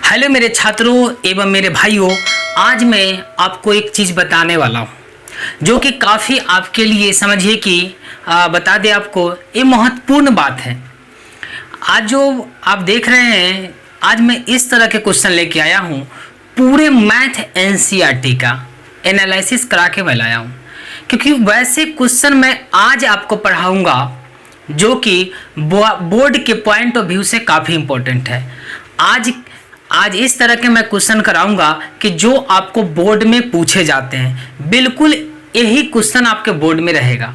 Hello मेरे छात्रों एवं मेरे भाइयों, आज मैं आपको एक चीज़ बताने वाला हूँ जो कि काफ़ी आपके लिए समझिए कि बता दें आपको, ये महत्वपूर्ण बात है। आज जो आप देख रहे हैं, आज मैं इस तरह के क्वेश्चन लेके आया हूँ, पूरे मैथ एनसीईआरटी का एनालिसिस करा के मैं लाया हूँ, क्योंकि वैसे क्वेश्चन मैं आज आपको पढ़ाऊँगा जो कि बोर्ड के पॉइंट ऑफ व्यू से काफ़ी इम्पोर्टेंट है। आज इस तरह के मैं क्वेश्चन कराऊंगा कि जो आपको बोर्ड में पूछे जाते हैं, बिल्कुल यही क्वेश्चन आपके बोर्ड में रहेगा।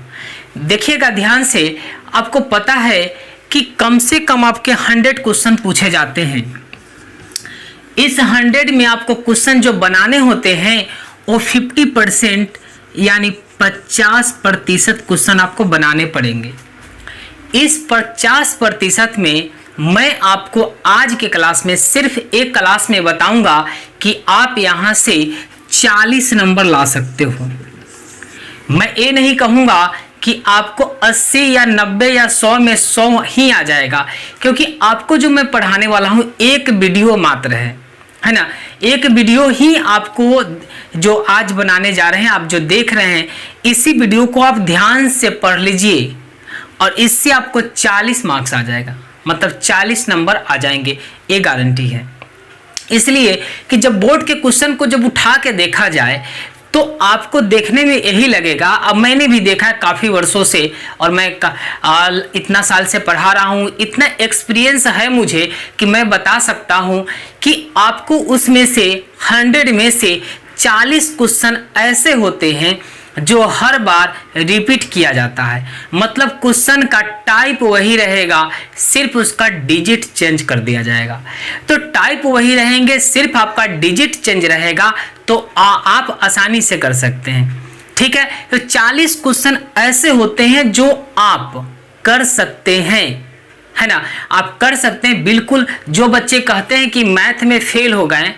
देखिएगा ध्यान से, आपको पता है कि कम से कम आपके 100 क्वेश्चन पूछे जाते हैं। इस 100 में आपको क्वेश्चन जो बनाने होते हैं वो 50% यानी 50% क्वेश्चन आपको बनाने पड़ेंगे। इस 50% में मैं आपको आज के क्लास में सिर्फ एक क्लास में बताऊंगा कि आप यहां से 40 नंबर ला सकते हो। मैं ये नहीं कहूंगा कि आपको 80 या 90 या 100 में 100 ही आ जाएगा, क्योंकि आपको जो मैं पढ़ाने वाला हूं एक वीडियो मात्र है ना। एक वीडियो ही आपको जो आज बनाने जा रहे हैं, आप जो देख रहे हैं, इसी वीडियो को आप ध्यान से पढ़ लीजिए और इससे आपको 40 मार्क्स आ जाएगा, मतलब 40 नंबर आ जाएंगे, ये गारंटी है। इसलिए कि जब बोर्ड के क्वेश्चन को जब उठा के देखा जाए तो आपको देखने में यही लगेगा, अब मैंने भी देखा है काफ़ी वर्षों से, और मैं इतना साल से पढ़ा रहा हूँ, इतना एक्सपीरियंस है मुझे कि मैं बता सकता हूँ कि आपको उसमें से 100 में से 40 क्वेश्चन ऐसे होते हैं जो हर बार रिपीट किया जाता है। मतलब क्वेश्चन का टाइप वही रहेगा, सिर्फ उसका डिजिट चेंज कर दिया जाएगा। तो टाइप वही रहेंगे, सिर्फ आपका डिजिट चेंज रहेगा, तो आप आसानी से कर सकते हैं। ठीक है, तो 40 क्वेश्चन ऐसे होते हैं जो आप कर सकते हैं, है ना। आप कर सकते हैं बिल्कुल। जो बच्चे कहते हैं कि मैथ में फेल हो गए,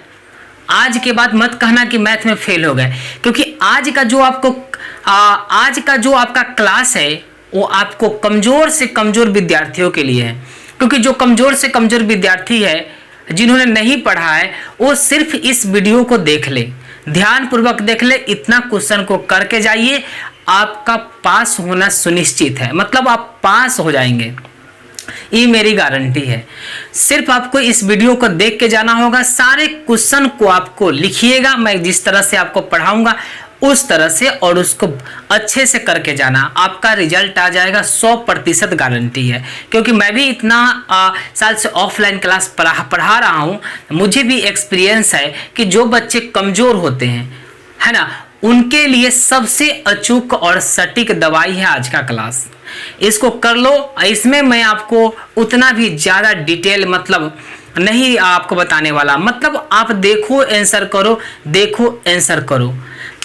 आज के बाद मत कहना कि मैथ में फेल हो गए, क्योंकि आज का जो आपका क्लास है वो आपको कमजोर से कमजोर विद्यार्थियों के लिए है। क्योंकि जो कमजोर से कमजोर विद्यार्थी है, जिन्होंने नहीं पढ़ा है, वो सिर्फ इस वीडियो को देख ले, ध्यान पूर्वक देख ले, इतना क्वेश्चन को करके जाइए, आपका पास होना सुनिश्चित है। मतलब आप पास हो जाएंगे, ये मेरी गारंटी है। सिर्फ आपको इस वीडियो को देख के जाना होगा, सारे क्वेश्चन को आपको लिखिएगा, मैं जिस तरह से आपको पढ़ाऊंगा उस तरह से, और उसको अच्छे से करके जाना, आपका रिजल्ट आ जाएगा 100% गारंटी है। क्योंकि मैं भी इतना साल से ऑफलाइन क्लास पढ़ा रहा हूँ, मुझे भी एक्सपीरियंस है कि जो बच्चे कमज़ोर होते हैं, है ना, उनके लिए सबसे अचूक और सटीक दवाई है आज का क्लास। इसको कर लो। इसमें मैं आपको उतना भी ज़्यादा डिटेल मतलब नहीं आपको बताने वाला, मतलब आप देखो आंसर करो, देखो आंसर करो।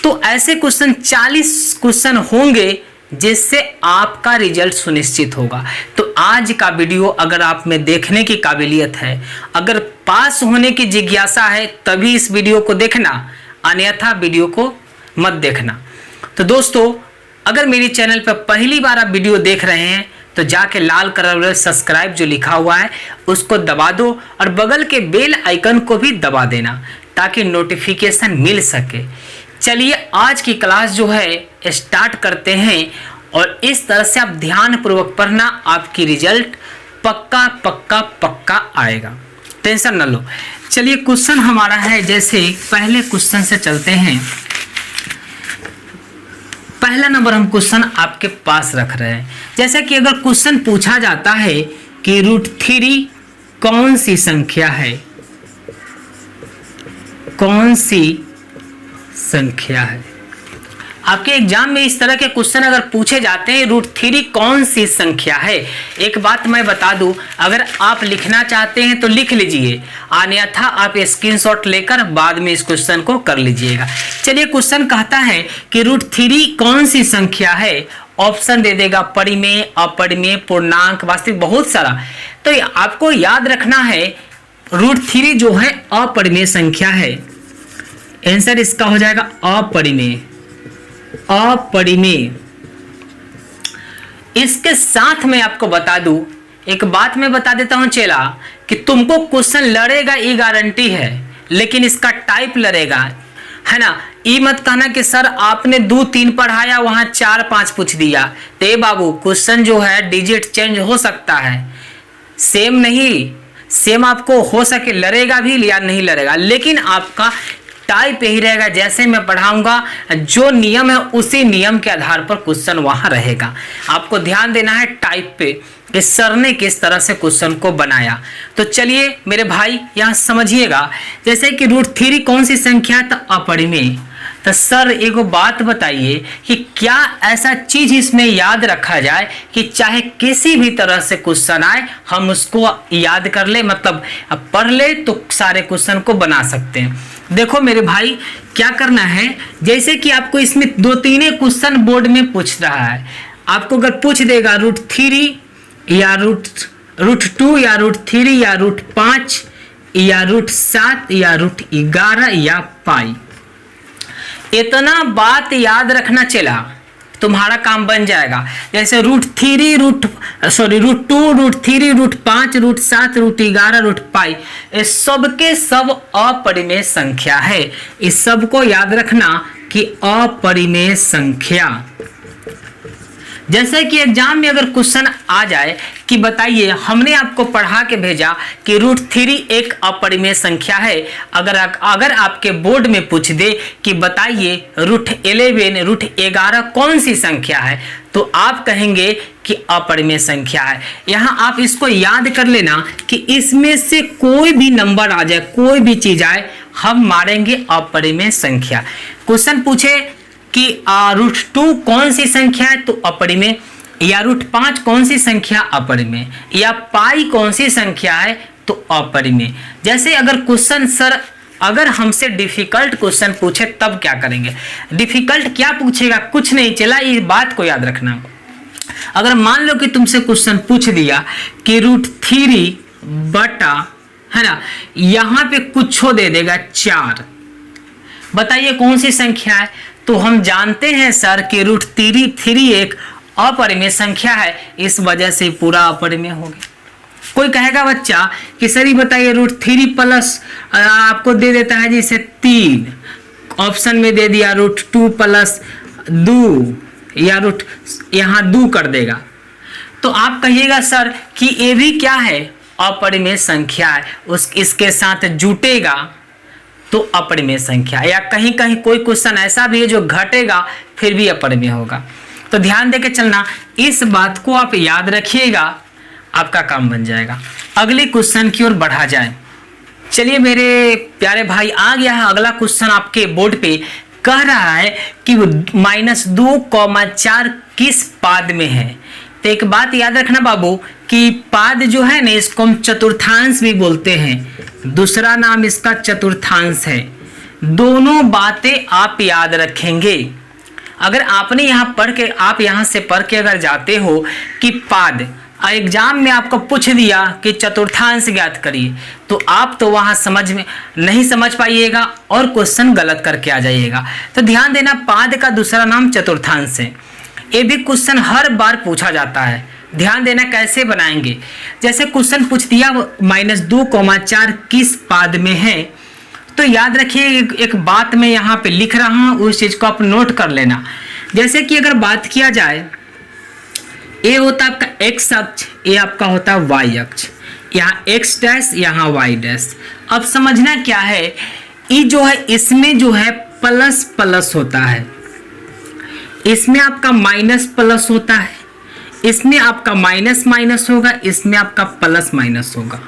तो ऐसे क्वेश्चन 40 क्वेश्चन होंगे जिससे आपका रिजल्ट सुनिश्चित होगा। तो आज का वीडियो अगर आप में देखने की काबिलियत है, अगर पास होने की जिज्ञासा है, तभी इस वीडियो को देखना, अन्यथा वीडियो को मत देखना। तो दोस्तों, अगर मेरी चैनल पर पहली बार आप वीडियो देख रहे हैं तो जाके लाल कलर वाले सब्सक्राइब जो लिखा हुआ है उसको दबा दो, और बगल के बेल आइकन को भी दबा देना ताकि नोटिफिकेशन मिल सके। चलिए आज की क्लास जो है स्टार्ट करते हैं, और इस तरह से आप ध्यान पूर्वक पढ़ना, आपकी रिजल्ट पक्का पक्का पक्का आएगा, टेंशन न लो। चलिए क्वेश्चन हमारा है, जैसे पहले क्वेश्चन से चलते हैं। पहला नंबर हम क्वेश्चन आपके पास रख रहे हैं। जैसा कि अगर क्वेश्चन पूछा जाता है कि √3 कौन सी संख्या है, कौन सी संख्या है। आपके एग्जाम में इस तरह के क्वेश्चन अगर पूछे जाते हैं, √3 कौन सी संख्या है। एक बात मैं बता दूं, अगर आप लिखना चाहते हैं तो लिख लीजिए, अन्यथा आप स्क्रीनशॉट लेकर बाद में इस क्वेश्चन को कर लीजिएगा। चलिए क्वेश्चन कहता है कि √3 कौन सी संख्या है। ऑप्शन दे देगा परिमेय, अपरिमेय, पूर्णांक, वास्तविक, बहुत सारा। तो आपको याद रखना है √3 जो है अपरिमेय संख्या है। आंसर इसका हो जाएगा अपरिमेय। अपरिमेय। इसके साथ मैं आपको बता दूं, एक बात मैं बता देता हूं चेला कि तुमको क्वेश्चन लड़ेगा ये गारंटी है, लेकिन इसका टाइप लड़ेगा, है ना। ये मत कहना कि सर आपने 2-3 पढ़ाया वहां 4-5 पूछ दिया। ते बाबू क्वेश्चन जो है डिजिट चेंज हो सकता है, सेम नहीं, सेम आपको हो सके लड़ेगा भी या नहीं लड़ेगा, लेकिन आपका टाइप यही रहेगा। जैसे मैं पढ़ाऊंगा जो नियम है उसी नियम के आधार पर क्वेश्चन वहां रहेगा। आपको ध्यान देना है टाइप पे कि सर ने किस तरह से क्वेश्चन को बनाया। तो चलिए मेरे भाई यहाँ समझिएगा, जैसे कि √3 कौन सी संख्या है, तो अपरिमेय। तो सर एक बात बताइए कि क्या ऐसा चीज इसमें याद रखा जाए कि चाहे किसी भी तरह से क्वेश्चन आए हम उसको याद कर ले, मतलब पढ़ ले तो सारे क्वेश्चन को बना सकते हैं। देखो मेरे भाई क्या करना है, जैसे कि आपको इसमें 2-3 क्वेश्चन बोर्ड में पूछ रहा है, आपको अगर पूछ देगा √3 या √2 या √3 या √5 या √7 या √11 या पाई, इतना बात याद रखना चला तुम्हारा काम बन जाएगा। जैसे √3 √2 √3 √5 √7 √11 √पाई, इस सब के सब अपरिमेय संख्या है। इस सब को याद रखना कि अपरिमेय संख्या। जैसे कि एग्जाम में अगर क्वेश्चन आ जाए कि बताइए हमने आपको पढ़ा के भेजा कि √3 एक अपरिमेय संख्या है, अगर आपके बोर्ड में पूछ दे कि बताइए √11 √11 कौन सी संख्या है, तो आप कहेंगे कि अपरिमेय संख्या है। यहाँ आप इसको याद कर लेना कि इसमें से कोई भी नंबर आ जाए, कोई भी चीज आए, हम मारेंगे अपरिमेय संख्या। क्वेश्चन पूछे कि √2 कौन सी संख्या है, तो अपरिमेय, या √5 कौन सी संख्या, अपरिमेय, या पाई कौन सी संख्या है, तो अपरिमेय। जैसे अगर क्वेश्चन सर अगर हमसे डिफिकल्ट क्वेश्चन पूछे तब क्या करेंगे, डिफिकल्ट क्या पूछेगा, कुछ नहीं, चला ये बात को याद रखना। अगर मान लो कि तुमसे क्वेश्चन पूछ दिया कि √3 बटा, है ना, यहां पे कुछ दे देगा 4, बताइए कौन सी संख्या है, तो हम जानते हैं सर कि √3 एक अपरिमेय संख्या है, इस वजह से पूरा अपरिमेय हो गया। कोई कहेगा बच्चा कि सर ये बताइए √3 प्लस आपको दे देता है जैसे 3, ऑप्शन में दे दिया √2 प्लस 2 या यहाँ 2 कर देगा, तो आप कहिएगा सर कि ये भी क्या है, अपरिमेय संख्या है, इसके साथ जुटेगा तो अपरिमेय संख्या। या कहीं कहीं कोई क्वेश्चन ऐसा भी है जो घटेगा फिर भी अपरिमेय होगा। तो ध्यान देके चलना, इस बात को आप याद रखिएगा, आपका काम बन जाएगा। अगले क्वेश्चन की ओर बढ़ा जाए। चलिए मेरे प्यारे भाई, आ गया है अगला क्वेश्चन आपके बोर्ड पे। कह रहा है कि -2,4 किस पाद में है। तो एक बात याद रखना बाबू कि पाद जो है ना, इसको हम चतुर्थांश भी बोलते हैं, दूसरा नाम इसका चतुर्थांश है। दोनों बातें आप याद रखेंगे। अगर आपने यहाँ पढ़ के, आप यहाँ से पढ़ के अगर जाते हो कि पाद, एग्जाम में आपको पूछ दिया कि चतुर्थांश ज्ञात करिए, तो आप तो वहाँ नहीं समझ पाइएगा और क्वेश्चन गलत करके आ जाइएगा। तो ध्यान देना, पाद का दूसरा नाम चतुर्थांश है। ये भी क्वेश्चन हर बार पूछा जाता है, ध्यान देना कैसे बनाएंगे। जैसे क्वेश्चन पूछ दिया -2,4 किस पाद में है, तो याद रखिए एक बात मैं यहाँ पे लिख रहा हूँ, उस चीज को आप नोट कर लेना। जैसे कि अगर बात किया जाए, ये होता है आपका x अक्ष, ये आपका होता है y अक्ष, यहाँ x डैश यहाँ y डैश। अब समझना क्या है, ये जो है इसमें जो है प्लस प्लस होता है, इसमें आपका माइनस प्लस होता है, इसमें आपका माइनस माइनस होगा, इसमें आपका प्लस माइनस होगा,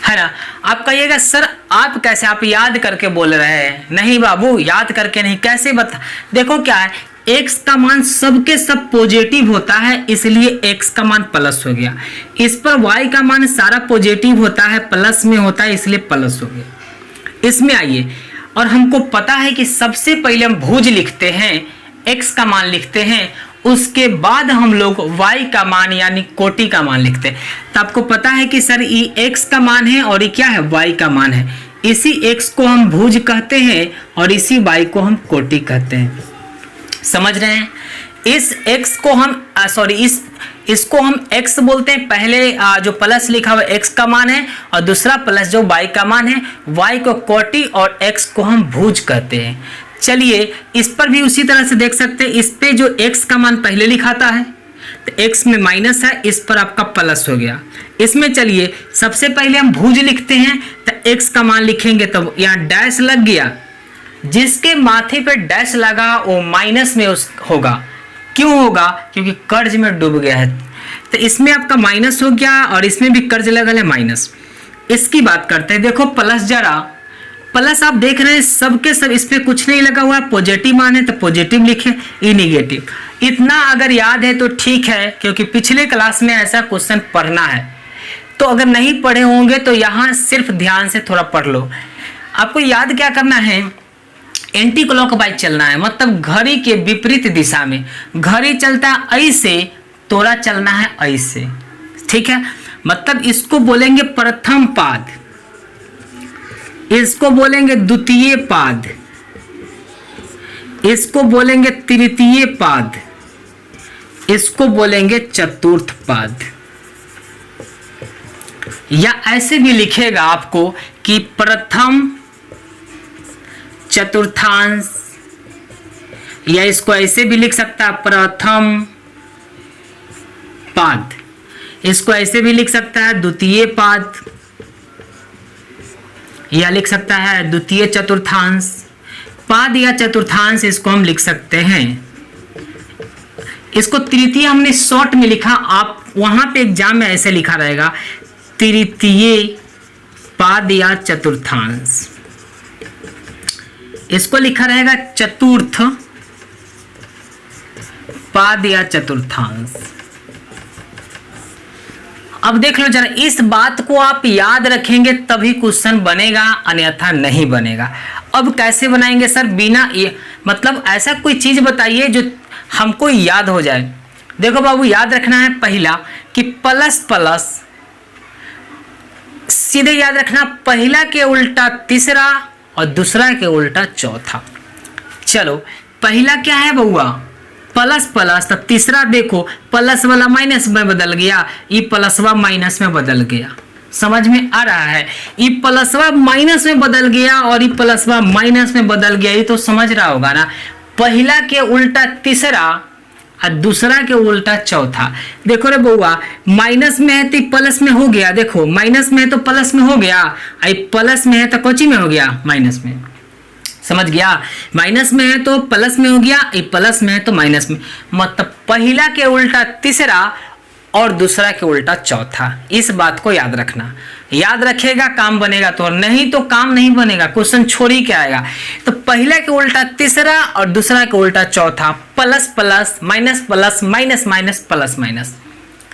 है ना। आप कहिएगा सर आप कैसे, आप याद करके बोल रहे हैं। नहीं बाबू, याद करके नहीं, कैसे बता। देखो क्या है, x का मान सबके सब पॉजिटिव होता है, इसलिए x का मान प्लस हो गया। इस पर y का मान सारा पॉजिटिव होता है, प्लस में होता है, इसलिए प्लस हो गया। इसमें आइए, और हमको पता है कि सबसे पहले हम भुज लिखते हैं, x का मान लिखते हैं, उसके बाद हम लोग y का मान यानी कोटि का मान लिखते हैं। तो आपको पता है कि सर ये x का मान है और ये क्या है, y का मान है। इसी x को हम भुज कहते हैं और इसी y को हम कोटि कहते हैं। समझ रहे हैं। इस x को हम इसको हम x बोलते हैं। पहले जो प्लस लिखा हुआ x का मान है और दूसरा प्लस जो y का मान है, y को कोटि और x को हम भुज कहते हैं। चलिए इस पर भी उसी तरह से देख सकते हैं। इस पे जो x का मान पहले लिखाता है तो x में माइनस है, इस पर आपका प्लस हो गया। इसमें चलिए सबसे पहले हम भुज लिखते हैं तो x का मान लिखेंगे तो यहाँ डैश लग गया, जिसके माथे पे डैश लगा वो माइनस में होगा। क्यों होगा? क्योंकि कर्ज में डूब गया है। तो इसमें आपका माइनस हो गया और इसमें भी कर्ज लगा है माइनस। इसकी बात करते हैं। देखो प्लस, जरा प्लस आप देख रहे हैं सबके सब इस पे कुछ नहीं लगा हुआ, पॉजिटिव मान है तो पॉजिटिव लिखे, ई नेगेटिव। इतना अगर याद है तो ठीक है, क्योंकि पिछले क्लास में ऐसा क्वेश्चन पढ़ना है। तो अगर नहीं पढ़े होंगे तो यहाँ सिर्फ ध्यान से थोड़ा पढ़ लो। आपको याद क्या करना है, एंटी क्लॉकवाइज चलना है, मतलब घड़ी के विपरीत दिशा में। घड़ी चलता है ऐसे, तोरा चलना है ऐसे, ठीक है। मतलब इसको बोलेंगे प्रथम पाद, इसको बोलेंगे द्वितीय पाद, इसको बोलेंगे तृतीय पाद, इसको बोलेंगे चतुर्थ पाद। या ऐसे भी लिखेगा आपको कि प्रथम चतुर्थांश, या इसको ऐसे भी लिख सकता है प्रथम पाद, इसको ऐसे भी लिख सकता है द्वितीय पाद, या लिख सकता है द्वितीय चतुर्थांश पाद या चतुर्थांश, इसको हम लिख सकते हैं। इसको तृतीय हमने शॉर्ट में लिखा, आप वहां पे एग्जाम में ऐसे लिखा रहेगा तृतीय पाद या चतुर्थांश। इसको लिखा रहेगा चतुर्थ पाद या चतुर्थांश। अब देख लो जरा, इस बात को आप याद रखेंगे तभी क्वेश्चन बनेगा, अन्यथा नहीं बनेगा। अब कैसे बनाएंगे सर? बिना ये मतलब ऐसा कोई चीज बताइए जो हमको याद हो जाए। देखो बाबू, याद रखना है पहला कि प्लस प्लस, सीधे याद रखना पहला के उल्टा तीसरा और दूसरा के उल्टा चौथा। चलो पहला क्या है बउआ? प्लस प्लस, तब तीसरा देखो प्लस वाला माइनस में बदल गया, ये प्लसवा माइनस में बदल गया। समझ में आ रहा है? ये प्लसवा माइनस में बदल गया और ये प्लसवा माइनस में बदल गया, ये तो समझ रहा होगा ना। पहला के उल्टा तीसरा और दूसरा के उल्टा चौथा। देखो रे बउआ, माइनस में है तो प्लस में हो गया, देखो माइनस में है तो प्लस में हो गया, आई प्लस में है तो कोची में हो गया? माइनस में। समझ गया? माइनस में है तो प्लस में हो गया, ये प्लस में है तो माइनस में। मतलब पहला के उल्टा तीसरा और दूसरा के उल्टा चौथा। इस बात को याद रखना, याद रखेगा काम बनेगा, तो नहीं तो काम नहीं बनेगा, क्वेश्चन छोड़ ही के आएगा। तो पहला के उल्टा तीसरा और दूसरा के उल्टा चौथा, plus plus minus plus minus minus plus minus.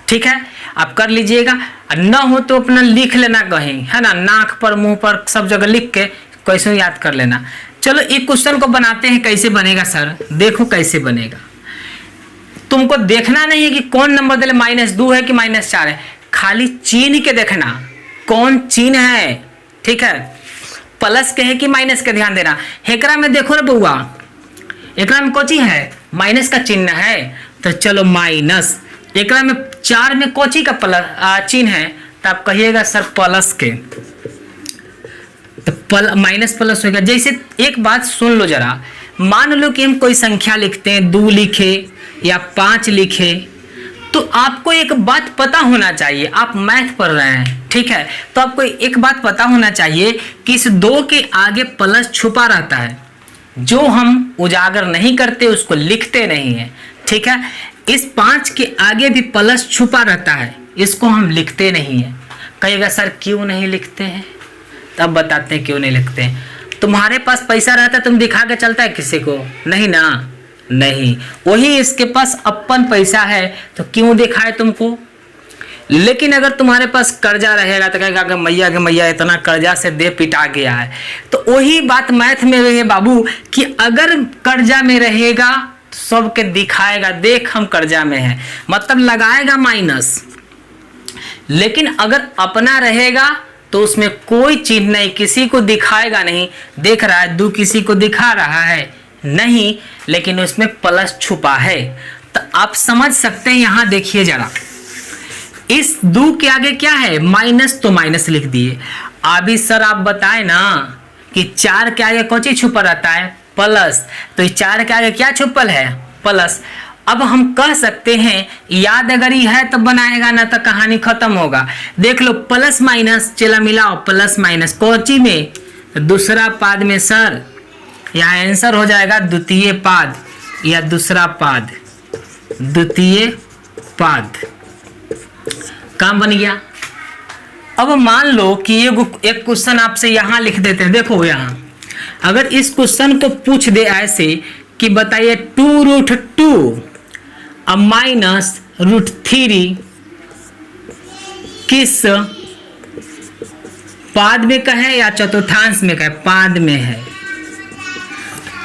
ठीक है, आप कर लीजिएगा। न हो तो अपना लिख लेना कहीं, है ना, नाक पर मुंह पर सब जगह लिख के कैसे याद कर लेना। चलो एक क्वेश्चन को बनाते हैं, कैसे बनेगा सर? देखो कैसे बनेगा। तुमको देखना नहीं है कि कौन नंबर दे, -2 है कि -4 है, खाली चिन्ह के देखना कौन चिन्ह है। ठीक है, प्लस के है कि माइनस के, ध्यान देना। हेकरा में देखो रे बउआ, एकरा में कोची है? माइनस का चिन्ह है, तो चलो माइनस। एकरा में 4 में कोची का प्लस चिन्ह है, तो आप कहिएगा सर प्लस के, तो माइनस प्लस होगा। जैसे एक बात सुन लो जरा, मान लो कि हम कोई संख्या लिखते हैं, 2 लिखे या 5 लिखे, तो आपको एक बात पता होना चाहिए, आप मैथ पढ़ रहे हैं, ठीक है, तो आपको एक बात पता होना चाहिए कि इस 2 के आगे प्लस छुपा रहता है, जो हम उजागर नहीं करते उसको लिखते नहीं है। ठीक है, इस 5 के आगे भी प्लस छुपा रहता है, इसको हम लिखते नहीं है। कहिएगा सर क्यों नहीं लिखते हैं? तब बताते हैं क्यों नहीं लिखते हैं। तुम्हारे पास पैसा रहता है, तुम दिखा के चलता है किसी को? नहीं ना, नहीं। वही इसके पास अपन पैसा है तो क्यों दिखाए तुमको? लेकिन अगर तुम्हारे पास कर्जा रहेगा तो कहेगा कि मैया के मैया इतना कर्जा से दे पिटा गया है। तो वही बात मैथ में रही है बाबू, कि अगर कर्जा में रहेगा तो सबके दिखाएगा, देख हम कर्जा में हैं, मतलब लगाएगा माइनस। लेकिन अगर अपना रहेगा तो उसमें कोई चिन्ह नहीं, किसी को दिखाएगा नहीं। देख रहा है 2 किसी को दिखा रहा है नहीं, लेकिन उसमें प्लस छुपा है। तो आप समझ सकते हैं, यहाँ देखिए जरा, इस दो के आगे क्या है, माइनस, तो माइनस लिख दिए। अभी सर आप बताए ना कि 4 के आगे कौन चीज छुपा रहता है, प्लस, तो इस 4 के आगे क्या छुपल है, प्लस। अब हम कह सकते हैं याद अगर ये है तो बनाएगा, ना तो कहानी खत्म होगा। देख लो प्लस माइनस, चला मिलाओ, प्लस माइनस कौची में, दूसरा पाद में सर। यहाँ आंसर हो जाएगा द्वितीय पाद या दूसरा पाद, द्वितीय पाद। काम बन गया। अब मान लो कि एक क्वेश्चन आपसे यहाँ लिख देते हैं। देखो यहाँ अगर इस क्वेश्चन को पूछ दे ऐसे कि बताइए 2√2 अब माइनस √3 किस पाद में का है या चतुर्थांश में का है, पाद में है।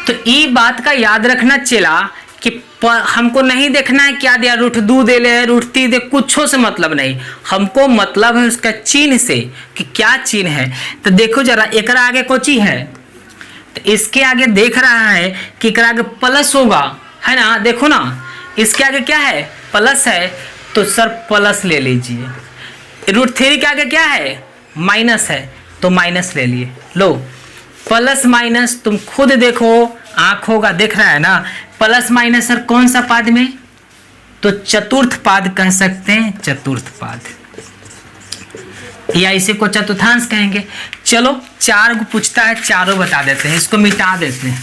तो ये बात का याद रखना चला कि हमको नहीं देखना है क्या दिया, √2 दे ले, √3 दे, कुछों से मतलब नहीं, हमको मतलब है उसका चिन्ह से कि क्या चिन्ह है। तो देखो जरा एकरा आगे कोची है, तो इसके आगे देख रहा है कि एकरा आगे प्लस होगा, है ना, देखो ना इसके आगे क्या है, प्लस है, तो सर प्लस ले लीजिए। √3 के आगे क्या है, माइनस है, तो माइनस ले लिए। लो प्लस माइनस तुम खुद देखो, आंख होगा देख रहा है ना, प्लस माइनस सर कौन सा पाद में, तो चतुर्थ पाद कह सकते हैं, चतुर्थ पाद, या इसे को चतुर्थांश कहेंगे। चलो 4 को पूछता है, चारों बता देते हैं, इसको मिटा देते हैं।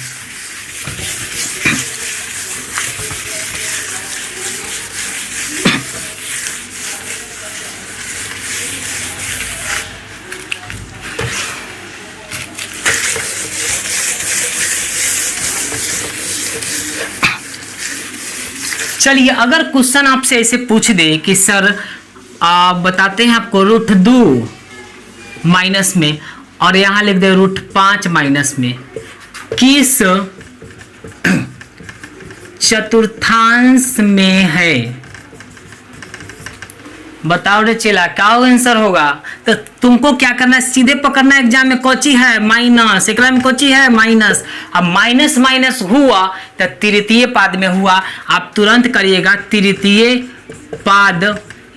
चलिए अगर क्वेश्चन आपसे ऐसे पूछ दे कि सर आप बताते हैं आपको √2 माइनस में और यहाँ लिख दे √5 माइनस में किस चतुर्थांश में है, बताओ रे चला क्या आंसर होगा। तो तुमको क्या करना है, सीधे पकड़ना एग्जाम में, कोची है माइनस, एकरा में कोची है माइनस। अब माइनस माइनस हुआ तो तृतीय पाद में हुआ, आप तुरंत करिएगा तृतीय पाद,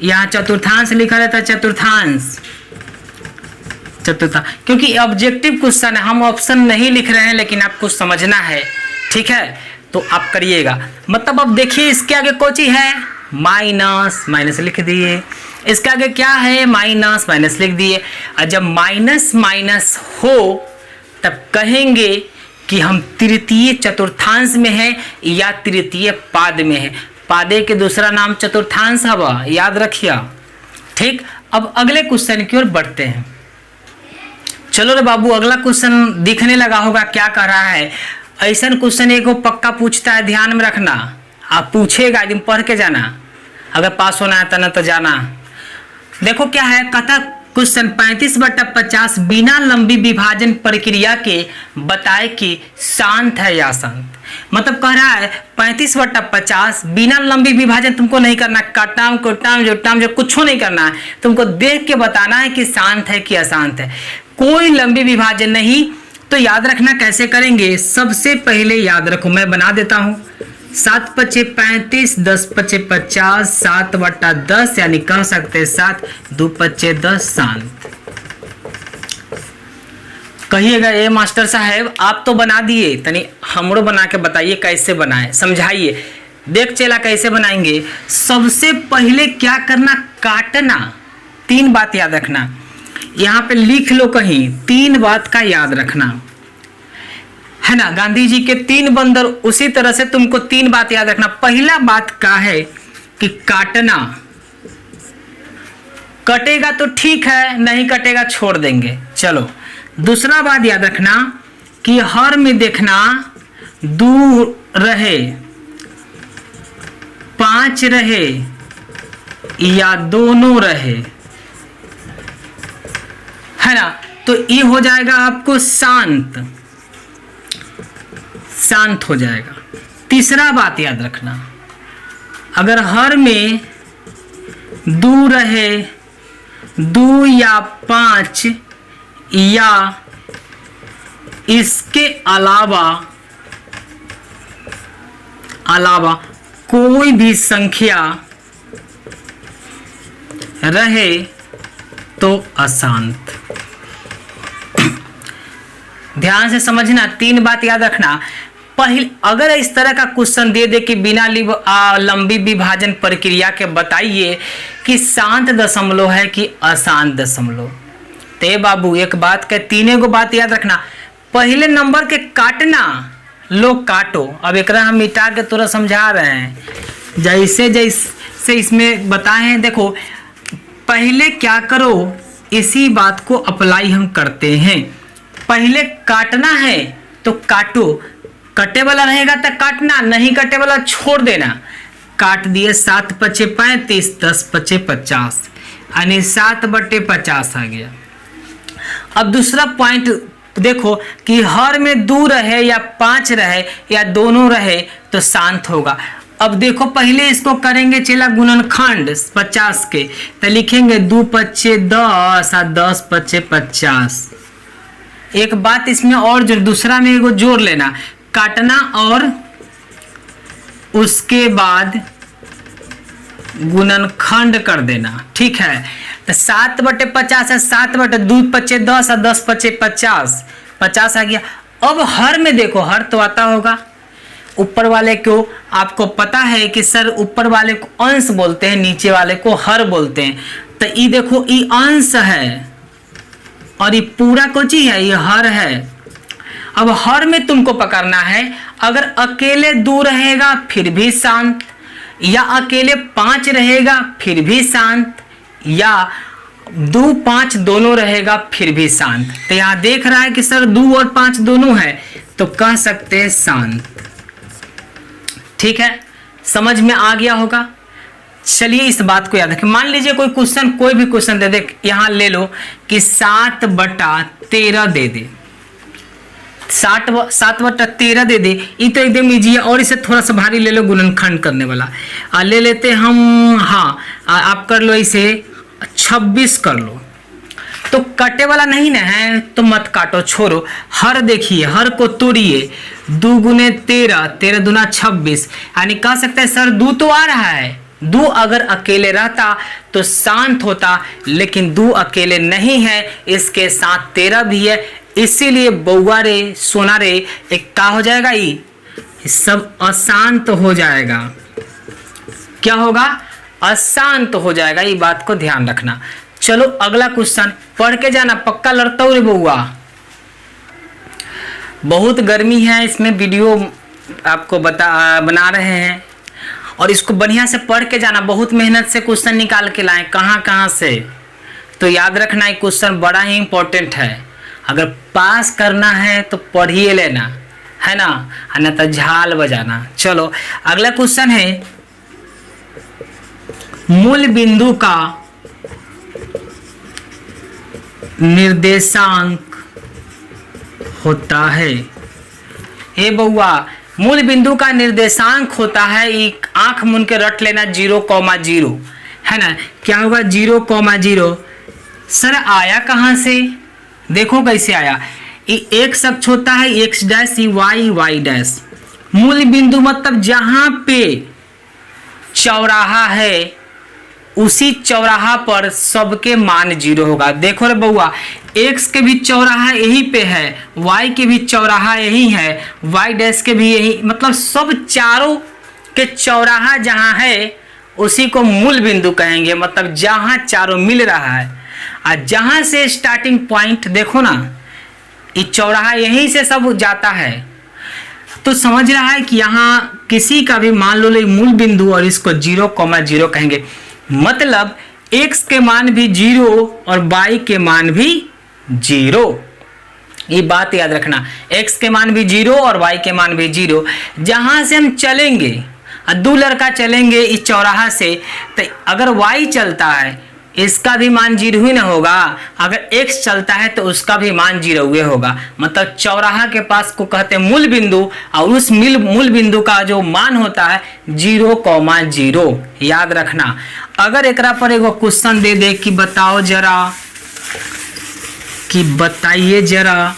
यहाँ चतुर्थांश लिखा रहता है, चतुर्थांश, चतुर्थांश, क्योंकि ऑब्जेक्टिव क्वेश्चन है, हम ऑप्शन नहीं लिख रहे हैं, लेकिन आपको समझना है, ठीक है, तो आप करिएगा। मतलब अब देखिए इसके आगे कोची है, माइनस, माइनस लिख दिए, इसके आगे क्या है, माइनस, माइनस लिख दिए। और जब माइनस माइनस हो तब कहेंगे कि हम तृतीय चतुर्थांश में है या तृतीय पाद में है। पादे के दूसरा नाम चतुर्थांश हवा, याद रखिए, ठीक। अब अगले क्वेश्चन की ओर बढ़ते हैं। चलो रे बाबू अगला क्वेश्चन दिखने लगा होगा क्या कह रहा है। ऐसा क्वेश्चन एक पक्का पूछता है, ध्यान में रखना, आप पूछेगा एक दिन पढ़ के जाना, अगर पास होना है तो ना तो जाना। देखो क्या है, कहता क्वेश्चन 35/50 बिना लंबी विभाजन प्रक्रिया के बताए कि शांत है या अशांत। मतलब कह रहा है 35/50 बिना लंबी विभाजन तुमको नहीं करना, काटाम कोटाम जोटाम जो कुछ नहीं करना है, तुमको देख के बताना है कि शांत है कि अशांत है, कोई लंबी विभाजन नहीं। तो याद रखना कैसे करेंगे, सबसे पहले याद रखो, मैं बना देता हूं, 7×5 35, 10×5 50, 7/10 यानी कह सकते हैं 7, 2×5 10 शांत। कहिएगा ये मास्टर साहब आप तो बना दिए, तनी हमरो बना के बताइए कैसे बनाए, समझाइए। देख चला कैसे बनाएंगे। सबसे पहले क्या करना, काटना। 3 बात याद रखना, यहाँ पे लिख लो कहीं, 3 बात का याद रखना, है ना। गांधी जी के 3 बंदर, उसी तरह से तुमको 3 बात याद रखना। पहला बात का है कि काटना, कटेगा तो ठीक है, नहीं कटेगा छोड़ देंगे, चलो। दूसरा बात याद रखना कि हर में देखना 2 रहे, 5 रहे या दोनों रहे, है ना, तो ये हो जाएगा आपको शांत, शांत हो जाएगा। तीसरा बात याद रखना, अगर हर में 2 रहे, 2 या 5 या इसके अलावा कोई भी संख्या रहे तो अशांत। ध्यान से समझना, 3 बात याद रखना। पहले अगर इस तरह का क्वेश्चन दे दे कि बिना लंबी विभाजन प्रक्रिया के बताइए कि शांत दशमलव है कि अशांत दशमलव, ते बाबू एक बात के 3 बात याद रखना। पहले नंबर के काटना, लो काटो। अब एक हम मिटा के थोड़ा समझा रहे हैं जैसे जैसे इसमें बताए हैं। देखो पहले क्या करो, इसी बात को अप्लाई हम करते हैं। पहले काटना है तो काटो, कटे वाला रहेगा तो काटना, नहीं कटे वाला छोड़ देना। काट दिए 7 पचे 35, 10 पचे 50, यानी 7/50 आ गया। अब दूसरा पॉइंट देखो कि हर में 2 रहे या 5 रहे या दोनों रहे तो शांत होगा। अब देखो पहले इसको करेंगे चला गुणनखंड 50 के, तो लिखेंगे 2 पचे 10 और 10 पचे 50। एक बात इसमें और जो दूसरा में एगो जोड़ लेना, काटना और उसके बाद गुणनखंड कर देना, ठीक है। तो 7/50 है, 7/2 पचे 10 और 10 पचे 50, 50 आ गया। अब हर में देखो, हर तो आता होगा, ऊपर वाले को आपको पता है कि सर ऊपर वाले को अंश बोलते हैं, नीचे वाले को हर बोलते हैं। तो ये देखो ये अंश है और ये पूरा कोची है, ये हर है। अब हर में तुमको पकड़ना है, अगर अकेले 2 रहेगा फिर भी शांत, या अकेले 5 रहेगा फिर भी शांत, या 2 5 दोनों रहेगा फिर भी शांत। तो यहाँ देख रहा है कि सर 2 और 5 दोनों है तो कह सकते हैं शांत, ठीक है। समझ में आ गया होगा। चलिए इस बात को याद रखें। मान लीजिए कोई क्वेश्चन, कोई भी क्वेश्चन दे दे, यहाँ ले लो कि 7/13 दे दे, 7/13 दे दे, ये तो एकदम इजी है। और इसे थोड़ा सा भारी ले लो, गुणनखंड करने वाला ले लेते हम। हाँ आप कर लो, इसे 26 कर लो। तो कटे वाला नहीं ना है तो मत काटो, छोड़ो। हर देखिए, हर को तोड़िए, 2 गुने 13, 13 दूना 26, यानी कह सकते हैं सर 2 तो आ रहा है। 2 अगर अकेले रहता तो शांत होता, लेकिन 2 अकेले नहीं है, इसके साथ 13 भी है, इसीलिए बउआ रे सोना रे एक का हो जाएगा, ये सब अशांत हो जाएगा। क्या होगा? अशांत हो जाएगा। ये बात को ध्यान रखना। चलो अगला क्वेश्चन पढ़ के जाना, पक्का लड़ता हूँ रे बउआ। बहुत गर्मी है, इसमें वीडियो आपको बना रहे हैं और इसको बढ़िया से पढ़ के जाना। बहुत मेहनत से क्वेश्चन निकाल के लाए, कहाँ से। तो याद रखना ये क्वेश्चन बड़ा ही इंपॉर्टेंट है। अगर पास करना है तो पढ़िए लेना, है ना, अन्यथा झाल बजाना। चलो अगला क्वेश्चन है, मूल बिंदु का निर्देशांक होता है। ए बउआ, मूल बिंदु का निर्देशांक होता है, एक आंख मूंद के रट लेना, 0,0 है ना। क्या होगा 0,0? सर आया कहां से? देखो कैसे आया। ये x अक्ष होता है, x डैश, y डैश। मूल बिंदु मतलब जहां पे चौराहा है उसी चौराहा पर सबके मान 0 होगा। देखो रे बउआ, x के भी चौराहा यही पे है, y के भी चौराहा यही है, y डैश के भी यही, मतलब सब चारों के चौराहा जहां है उसी को मूल बिंदु कहेंगे। मतलब जहां चारों मिल रहा है और जहां से स्टार्टिंग पॉइंट देखो ना, ये चौराहा यहीं से सब जाता है। तो समझ रहा है कि यहाँ किसी का भी मान लो मूल बिंदु और इसको 0,0 कहेंगे। मतलब x के मान भी 0 और y के मान भी 0। ये बात याद रखना, x के मान भी 0 और y के मान भी 0। जहां से हम चलेंगे, 2 लड़का चलेंगे इस चौराहा से, तो अगर y चलता है इसका भी मान 0 ही ना होगा, अगर x चलता है तो उसका भी मान 0 हुए होगा। मतलब चौराहा के पास को कहते हैं मूल बिंदु, और उस मूल बिंदु का जो मान होता है 0,0। याद रखना। अगर एकरा पर एगो क्वेश्चन दे दे कि बताओ जरा, कि बताइए जरा,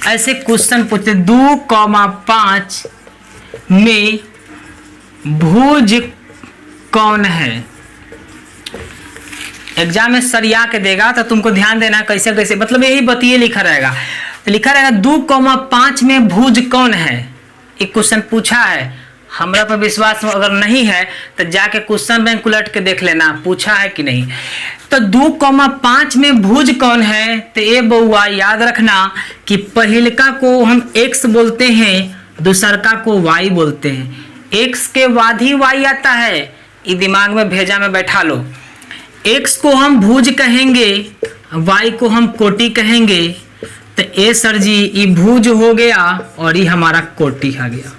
ऐसे क्वेश्चन पूछते 2,5 में भुज कौन है? एग्जाम में सरिया के देगा तो तुमको ध्यान देना कैसे कैसे, मतलब यही बतिए लिखा रहेगा। तो लिखा रहेगा 2,5 में भुज कौन है, एक क्वेश्चन पूछा है। हमरा पर विश्वास अगर नहीं है तो जाके क्वेश्चन बैंक उलट के देख लेना पूछा है कि नहीं। तो 2,5 में भुज कौन है, तो ये बउआ याद रखना कि पहिलका को हम x बोलते हैं, दूसरका को y बोलते हैं। x के बाद ही y आता है, ये दिमाग में भेजा में बैठा लो। x को हम भुज कहेंगे, y को हम कोटि कहेंगे। तो ए सर जी ये भुज हो गया और ये हमारा कोटि आ गया।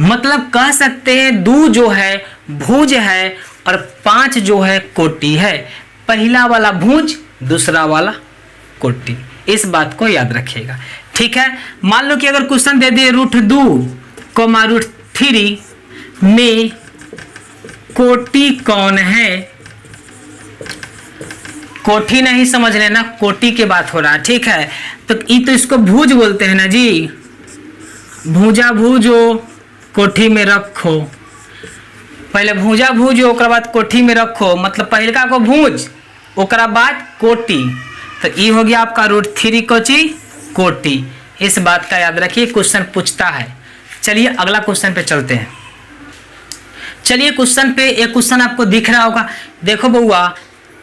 मतलब कह सकते हैं 2 जो है भुज है और 5 जो है कोटि है। पहला वाला भुज, दूसरा वाला कोटि, इस बात को याद रखिएगा। ठीक है, मान लो कि अगर क्वेश्चन दे दिए √2, √3 में कोटि कौन है। कोटि नहीं समझ लेना, कोटि की बात हो रहा है। ठीक है, तो ये तो इसको भुज बोलते हैं ना जी, भुजा भुजो कोठी में रखो। पहले भुजा भुजो ओकरा बाद कोठी में रखो, मतलब पहलका को भुज ओकरा बाद कोटि। तो ये हो गया आपका √3 कोची कोटि। इस बात का याद रखिए, क्वेश्चन पूछता है। चलिए अगला क्वेश्चन पे चलते हैं। चलिए क्वेश्चन पे एक क्वेश्चन आपको दिख रहा होगा। देखो बउआ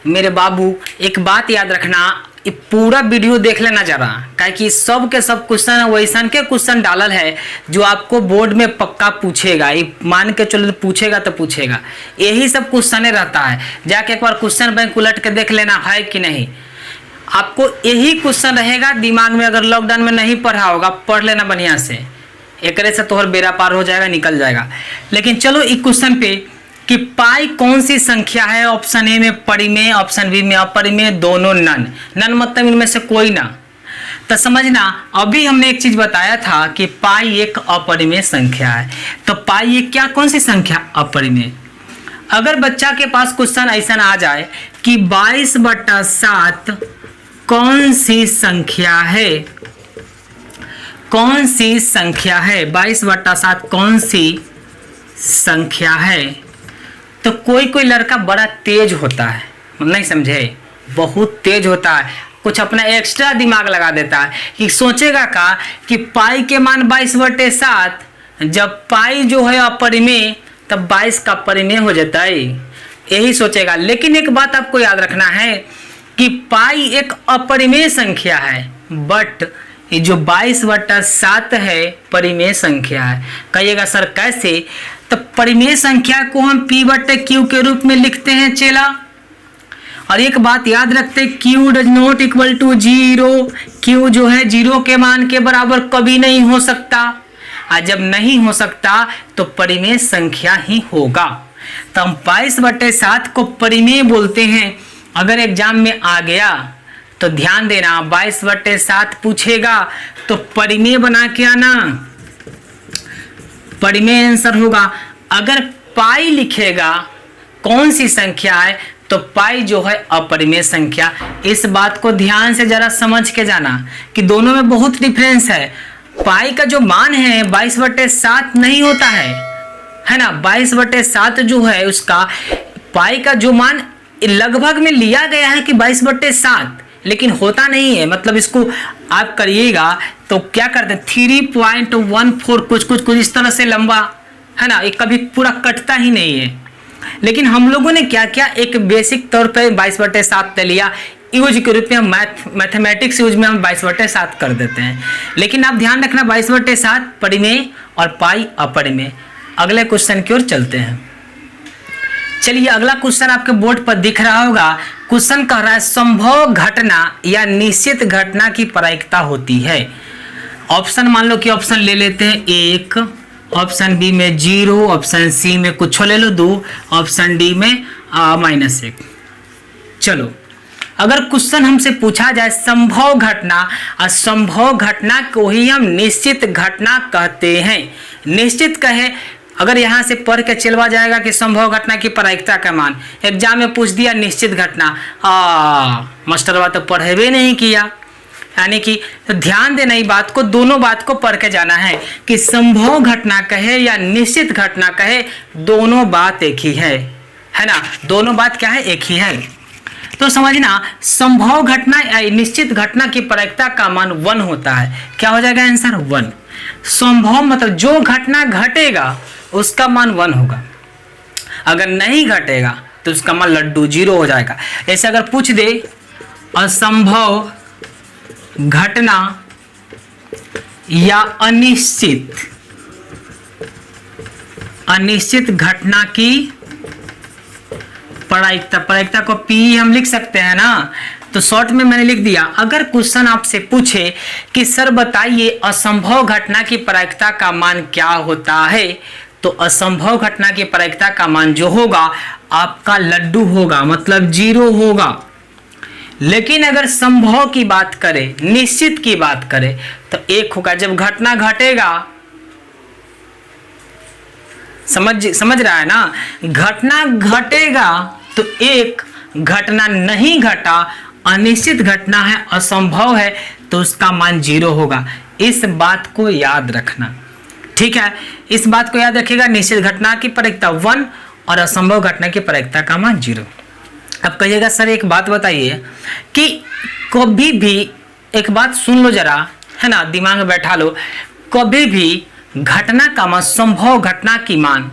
मेरे बाबू, एक बात याद रखना, ये पूरा वीडियो देख लेना जरा, काहे कि सब के सब क्वेश्चन वैसन के क्वेश्चन डालल है जो आपको बोर्ड में पक्का पूछेगा। ये मान के चलो पूछेगा तो पूछेगा, यही सब क्वेश्चन रहता है। जाके एक बार क्वेश्चन बैंक उलट के देख लेना है कि नहीं। आपको यही क्वेश्चन रहेगा दिमाग में, अगर लॉकडाउन में नहीं पढ़ा होगा पढ़ लेना बढ़िया से, एक से तोहर बेड़ा पार हो जाएगा, निकल जाएगा। लेकिन चलो इस क्वेश्चन पे कि पाई कौन सी संख्या है। ऑप्शन ए में परिमेय, ऑप्शन बी में अपरिमेय, दोनों नन। नन मतलब इनमें से कोई ना। तो समझना, अभी हमने एक चीज बताया था कि पाई एक अपरिमेय संख्या है। तो पाई एक क्या, कौन सी संख्या, अपरिमेय। अगर बच्चा के पास क्वेश्चन ऐसा आ जाए कि 22/7 कौन सी संख्या है, कौन सी संख्या है, 22/7 कौन सी संख्या है। तो कोई कोई लड़का बड़ा तेज होता है, नहीं समझे, बहुत तेज होता है, कुछ अपना एक्स्ट्रा दिमाग लगा देता है कि सोचेगा का कि पाई के मान 22/7, जब पाई जो है अपरिमेय तब 22 का परिमेय हो जाता है, यही सोचेगा। लेकिन एक बात आपको याद रखना है कि पाई एक अपरिमेय संख्या है, बट ये जो 22/7 है परिमेय संख्या है। कहिएगा सर कैसे, तो परिमेय संख्या को हम P/Q के रूप में लिखते हैं चेला। और एक बात याद रखते हैं, Q does not equal to 0। Q जो है 0 के मान के बराबर कभी नहीं हो सकता, और जब नहीं हो सकता तो परिमेय संख्या ही होगा। तो हम 22/7 को परिमेय बोलते हैं। अगर एग्जाम में आ गया तो ध्यान देना, 22/7 पूछेगा तो परिमेय बना के आना, परिमेय आंसर होगा। अगर पाई लिखेगा कौन सी संख्या है, तो पाई जो है अपरिमेय संख्या। इस बात को ध्यान से जरा समझ के जाना कि दोनों में बहुत डिफरेंस है। पाई का जो मान है 22/7 नहीं होता है ना। 22/7 जो है उसका पाई का जो मान लगभग में लिया गया है कि 22/7, लेकिन होता नहीं है। मतलब इसको आप करिएगा तो क्या करते हैं 3.14 कुछ इस तरह से लंबा है ना, ये कभी पूरा कटता ही नहीं है। लेकिन हम लोगों ने क्या किया, एक बेसिक तौर पे 22/7 ले लिया, यूज के रूप में हम मैथमेटिक्स यूज में हम 22/7 कर देते हैं। लेकिन आप ध्यान रखना 22/7 परिमेय और पाई अपरिमेय। अगले क्वेश्चन की ओर चलते हैं। चलिए अगला क्वेश्चन आपके बोर्ड पर दिख रहा होगा। क्वेश्चन कह रहा है संभव घटना या निश्चित घटना की प्रायिकता होती है। ऑप्शन मान लो कि ऑप्शन ले लेते हैं 1, ऑप्शन बी में 0, ऑप्शन सी में कुछ ले लो 2, ऑप्शन डी में -1। चलो अगर क्वेश्चन हमसे पूछा जाए संभव घटना, असंभव घटना को ही हम निश्चित घटना कहते हैं। निश्चित कहे अगर यहाँ से पढ़ के चलवा जाएगा कि संभव घटना की प्रायिकता का मान, एग्जाम में पूछ दिया निश्चित घटना, मास्टरवा तो पढ़ेबे नहीं किया। यानी कि तो ध्यान देना ही बात को, दोनों बात को पढ़ के जाना है कि संभव घटना कहे या निश्चित घटना कहे, दोनों बात एक ही है ना। दोनों बात क्या है, एक ही है। तो समझना संभव घटना या निश्चित घटना की प्रायिकता का मान 1 होता है। क्या हो जाएगा आंसर 1। संभव मतलब जो घटना घटेगा उसका मान 1 होगा, अगर नहीं घटेगा तो उसका मान लड्डू 0 हो जाएगा। ऐसे अगर पूछ दे असंभव घटना या अनिश्चित घटना की प्रायिकता को पी हम लिख सकते हैं ना, तो शॉर्ट में मैंने लिख दिया। अगर क्वेश्चन आपसे पूछे कि सर बताइए असंभव घटना की प्रायिकता का मान क्या होता है, तो असंभव घटना की प्रायिकता का मान जो होगा आपका लड्डू होगा, मतलब 0 होगा। लेकिन अगर संभव की बात करें, निश्चित की बात करें, तो 1 होगा। जब घटना घटेगा, समझ रहा है ना, घटना घटेगा तो 1, घटना नहीं घटा, अनिश्चित घटना है, असंभव है, तो उसका मान 0 होगा। इस बात को याद रखना, ठीक है। इस बात को याद रखिएगा, निश्चित घटना की प्रायिकता 1 और असंभव घटना की प्रायिकता का मान 0। अब कहिएगा सर एक बात बताइए कि कभी भी, एक बात सुन लो जरा, है ना, दिमाग में बैठा लो, कभी भी घटना का मान, संभव घटना की मान,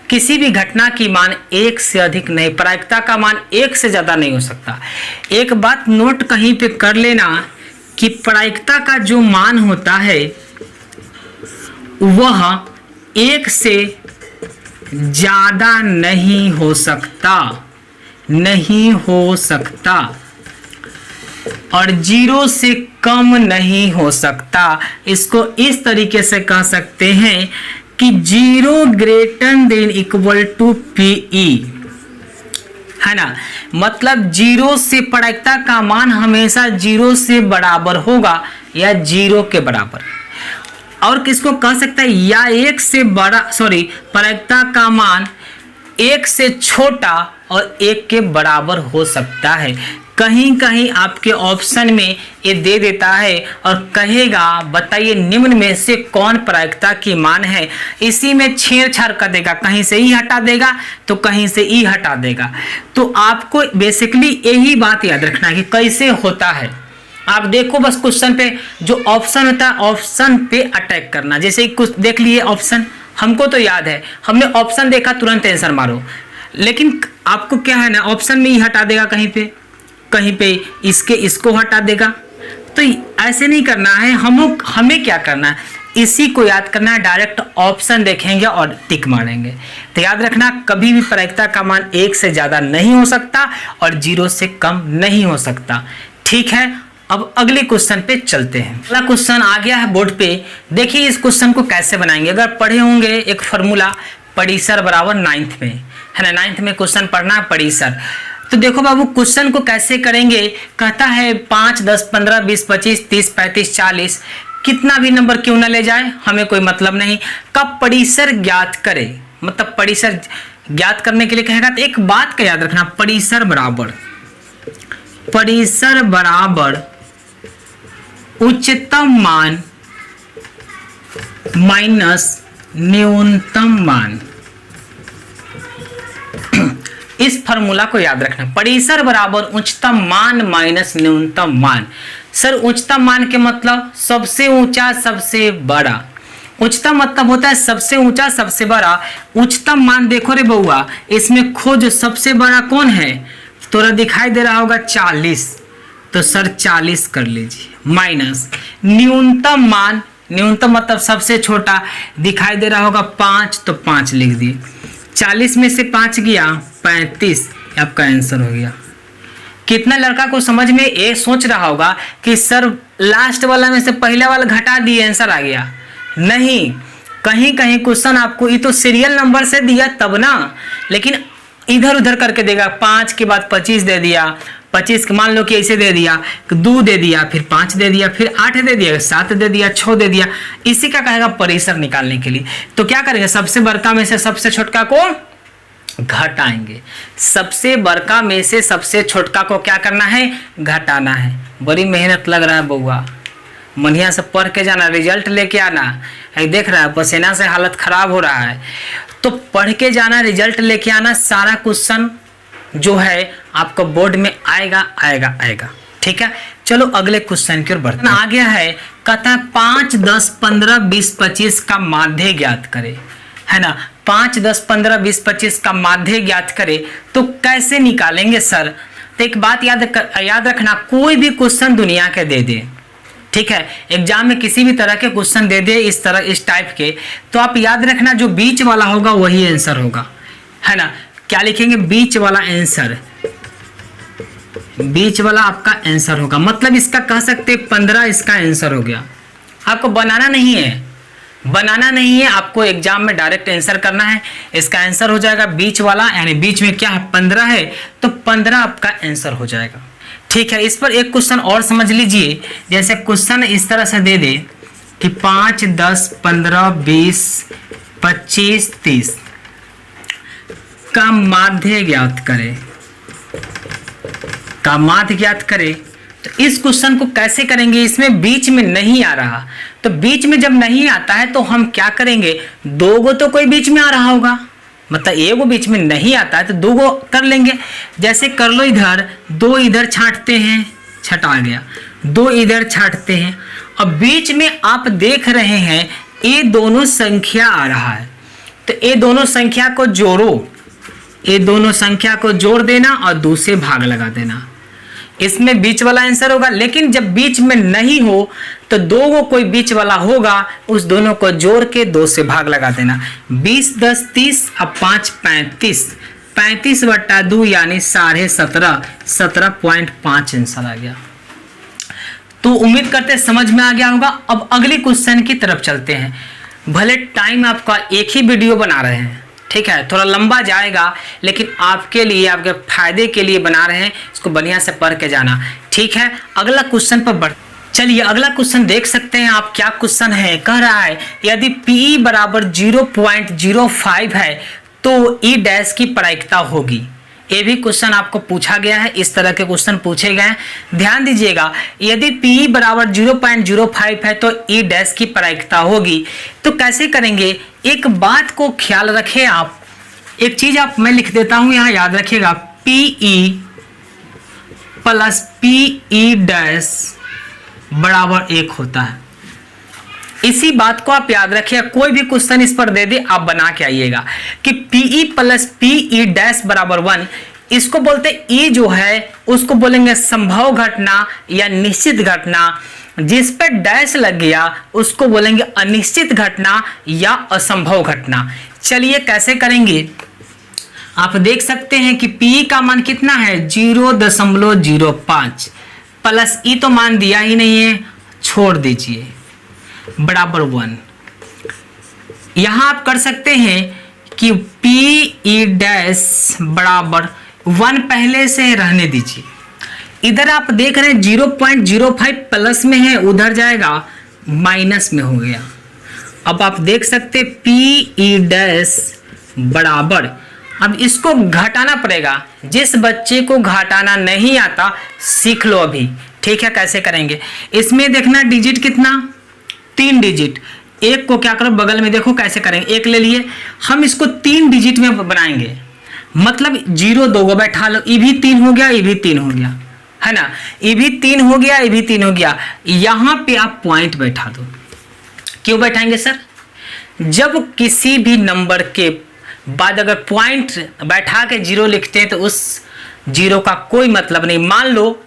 किसी भी घटना की मान 1 से अधिक नहीं, प्रायिकता का मान 1 से ज्यादा नहीं हो सकता। एक बात नोट कहीं पे कर लेना कि प्रायिकता का जो मान होता है वह 1 से ज्यादा नहीं हो सकता, और 0 से कम नहीं हो सकता। इसको इस तरीके से कह सकते हैं कि 0 greater than equal to PE, है ना, मतलब 0 से प्रायिकता का मान हमेशा 0 से बराबर होगा या 0 के बराबर। और किसको कह सकता है, या 1 से बड़ा, प्रायिकता का मान 1 से छोटा और 1 के बराबर हो सकता है। कहीं कहीं आपके ऑप्शन में ये दे देता है और कहेगा बताइए निम्न में से कौन प्रायिकता की मान है। इसी में छेड़छाड़ कर देगा, कहीं से ई हटा देगा तो कहीं से ई हटा देगा। तो आपको बेसिकली यही बात याद रखना है कि कैसे होता है। आप देखो बस क्वेश्चन पे जो ऑप्शन होता है, ऑप्शन पे अटैक करना। जैसे कुछ देख लिए ऑप्शन, हमको तो याद है, हमने ऑप्शन देखा तुरंत आंसर मारो। लेकिन आपको क्या है ना, ऑप्शन में ही हटा देगा, कहीं पे इसको हटा देगा। तो ऐसे नहीं करना है, हमें क्या करना है, इसी को याद करना है। डायरेक्ट ऑप्शन देखेंगे और टिक मारेंगे। तो याद रखना कभी भी प्रायिकता का मान 1 से ज्यादा नहीं हो सकता और 0 से कम नहीं हो सकता। ठीक है, अब अगले क्वेश्चन पे चलते हैं। अगला क्वेश्चन आ गया है बोर्ड पे। देखिए इस क्वेश्चन को कैसे बनाएंगे। अगर पढ़े होंगे एक फॉर्मूला परिसर बराबर 9th में, है ना, 9th में क्वेश्चन पढ़ना है परिसर। तो देखो बाबू क्वेश्चन को कैसे करेंगे, कहता है 5, 10, 15, 20, 25, 30, 35, 40, कितना भी नंबर क्यों ना ले जाए, हमें कोई मतलब नहीं। कब परिसर ज्ञात करे, मतलब परिसर ज्ञात करने के लिए कहेगा तो एक बात का याद रखना, परिसर बराबर उच्चतम मान माइनस न्यूनतम मान। इस फार्मूला को याद रखना, परिसर बराबर उच्चतम मान माइनस न्यूनतम मान। सर उच्चतम मान के मतलब सबसे ऊंचा सबसे बड़ा, उच्चतम मतलब होता है सबसे ऊंचा सबसे बड़ा। उच्चतम मान देखो रे बउआ, इसमें खोज सबसे बड़ा कौन है, तोरा दिखाई दे रहा होगा 40, तो सर 40 कर लीजिए, माइनस न्यूनतम मान, न्यूनतम मतलब सबसे छोटा, दिखाई दे रहा होगा 5, तो 5 लिख दिए। 40 में से 5 गया 35, आपका आंसर हो गया। कितना लड़का को समझ में ये सोच रहा होगा कि सर लास्ट वाला में से पहले वाला घटा दिए आंसर आ गया। नहीं, कहीं कहीं क्वेश्चन आपको ये तो सीरियल नंबर से दिया तब ना, लेकिन इधर उधर करके देगा। 5 के बाद 25 दे दिया, 25 मान लो कि ऐसे दे दिया, 2 दे दिया, फिर 5 दे दिया, फिर 8 दे दिया, 7 दे दिया, 6 दे दिया। इसी का कहेगा परिसर निकालने के लिए। तो क्या करेंगे, सबसे बड़का में से सबसे छोटका को घटाएंगे। सबसे बड़का में से सबसे छोटका को क्या करना है, घटाना है। बड़ी मेहनत लग रहा है बउआ, मनिया से पढ़ के जाना, रिजल्ट लेके आना। देख रहा है पसीना से हालत खराब हो रहा है, तो पढ़ के जाना, रिजल्ट लेके आना। सारा क्वेश्चन जो है आपको बोर्ड में आएगा आएगा आएगा। ठीक है, चलो अगले क्वेश्चन की ओर बढ़ते हैं। आ गया है, कहता है 5, 10, 15, 20, 25 का माध्य ज्ञात करे, है ना। 5, 10, 15, 20, 25 का माध्य ज्ञात करे तो कैसे निकालेंगे सर? तो एक बात याद रखना, कोई भी क्वेश्चन दुनिया के दे दे, ठीक है, एग्जाम में किसी भी तरह के क्वेश्चन दे दे इस टाइप के, तो आप याद रखना जो बीच वाला होगा वही आंसर होगा, है ना। क्या लिखेंगे? बीच वाला आंसर, बीच वाला आपका आंसर होगा। मतलब इसका कह सकते 15 इसका आंसर हो गया। आपको बनाना नहीं है, बनाना नहीं है, आपको एग्जाम में डायरेक्ट आंसर करना है। इसका आंसर हो जाएगा बीच वाला, यानी बीच में क्या है 15 है, तो 15 आपका आंसर हो जाएगा। ठीक है, इस पर एक क्वेश्चन और समझ लीजिए। जैसे क्वेश्चन इस तरह से दे दे कि 5, 10, 15, 20, 25, 30 का माध्य ज्ञात करे, का माध्य ज्ञात करे, तो इस क्वेश्चन को कैसे करेंगे? इसमें बीच में नहीं आ रहा, तो बीच में जब नहीं आता है तो हम क्या करेंगे? 2 गो तो कोई बीच में आ रहा होगा, मतलब एगो बीच में नहीं आता है तो 2 गो कर लेंगे। जैसे कर लो, इधर 2 इधर छांटते हैं, छटा गया, 2 इधर छांटते हैं। अब बीच में आप देख रहे हैं ये दोनों संख्या आ रहा है, तो ये दोनों संख्या को जोड़ो, ये दोनों संख्या को जोड़ देना और 2 से भाग लगा देना, इसमें बीच वाला आंसर होगा। लेकिन जब बीच में नहीं हो तो 2 गो कोई बीच वाला होगा, उस दोनों को जोड़ के 2 से भाग लगा देना। 20, 10, 30, अब 5, 35, 35 बटा 2 यानी 17.5, 17.5 आंसर आ गया। तो उम्मीद करते समझ में आ गया होगा। अब अगले क्वेश्चन की तरफ चलते हैं। भले टाइम आपका एक ही वीडियो बना रहे हैं, ठीक है, थोड़ा लंबा जाएगा, लेकिन आपके लिए, आपके फायदे के लिए बना रहे हैं, इसको बढ़िया से पढ़ के जाना। ठीक है, अगला क्वेश्चन पर बढ़ चलिए। अगला क्वेश्चन देख सकते हैं आप, क्या क्वेश्चन है? कह रहा है यदि P बराबर 0.05 है तो E डैश की प्रायिकता होगी। ये भी क्वेश्चन आपको पूछा गया है, इस तरह के क्वेश्चन पूछे गए हैं, ध्यान दीजिएगा। यदि P बराबर 0.05 है तो E डैश की प्रायिकता होगी, तो कैसे करेंगे? एक बात को ख्याल रखें आप, एक चीज आप मैं लिख देता हूं यहां, याद रखिएगा, PE प्लस PE डैश बराबर 1 होता है। इसी बात को आप याद रखिए, कोई भी क्वेश्चन इस पर दे दे आप बना के आइएगा कि PE प्लस PE डैश बराबर 1। इसको बोलते E जो है उसको बोलेंगे संभव घटना या निश्चित घटना, जिस पर डैश लग गया उसको बोलेंगे अनिश्चित घटना या असंभव घटना। चलिए कैसे करेंगे? आप देख सकते हैं कि PE का मान कितना है 0.05 प्लस E तो मान दिया ही नहीं है, छोड़ दीजिए, बराबर 1। यहां आप कर सकते हैं कि PE डैश बराबर 1 पहले से रहने दीजिए। इधर आप देख रहे हैं 0.05 प्लस में है, उधर जाएगा माइनस में हो गया। अब आप देख सकते PE डैश बराबर, अब इसको घटाना पड़ेगा। जिस बच्चे को घटाना नहीं आता सीख लो अभी, ठीक है। कैसे करेंगे? इसमें देखना डिजिट कितना, 3 डिजिट। एक को क्या करो बगल में देखो कैसे करेंगे। एक ले लिए, हम इसको 3 डिजिट में बनाएंगे, मतलब 0 2 को बैठा लो, ये भी 3 हो गया, ये भी 3 हो गया, है ना, ये भी 3 हो गया, ये भी 3 हो गया। यहां पे आप पॉइंट बैठा दो। क्यों बैठाएंगे सर? जब किसी भी नंबर के बाद अगर पॉइंट बैठा के 0 लिखते हैं तो उस 0 का कोई मतलब नहीं। मान लो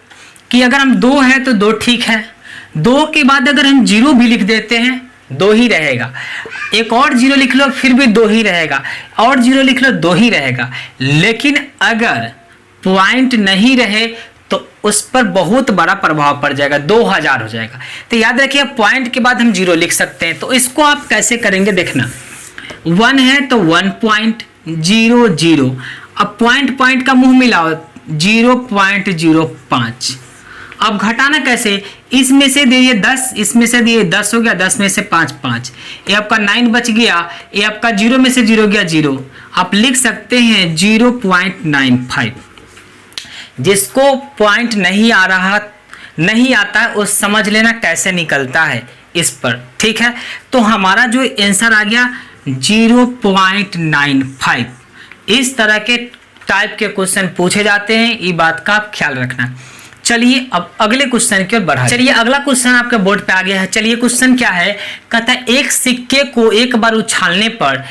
कि अगर हम 2 है तो 2 ठीक है, 2 के बाद अगर हम 0 भी लिख देते हैं 2 ही रहेगा, एक और 0 लिख लो फिर भी 2 ही रहेगा, और 0 लिख लो 2 ही रहेगा। लेकिन अगर पॉइंट नहीं रहे तो उस पर बहुत बड़ा प्रभाव पड़ जाएगा, 2000 हो जाएगा। तो याद रखिए पॉइंट के बाद हम 0 लिख सकते हैं। तो इसको आप कैसे करेंगे देखना, 1 है तो 1.00, अब पॉइंट का मुंह मिलाओ 0.05। अब घटाना कैसे? इसमें से दिए 10, इसमें से दिए 10 हो गया, 10 में से 5 5, ये आपका 9 बच गया, ये आपका 0 में से 0 गया 0। आप लिख सकते हैं 0.95। जिसको पॉइंट नहीं आ रहा नहीं आता है उस समझ लेना कैसे निकलता है इस पर, ठीक है। तो हमारा जो आंसर आ गया 0.95। इस तरह के टाइप के क्वेश्चन पूछे जाते हैं, ये बात का आप ख्याल रखना। चलिए अब अगले क्वेश्चन की ओर बढ़ा। चलिए अगला क्वेश्चन आपके बोर्ड पे आ गया है। चलिए क्वेश्चन क्या है, कहता है एक सिक्के को एक बार उछालने पर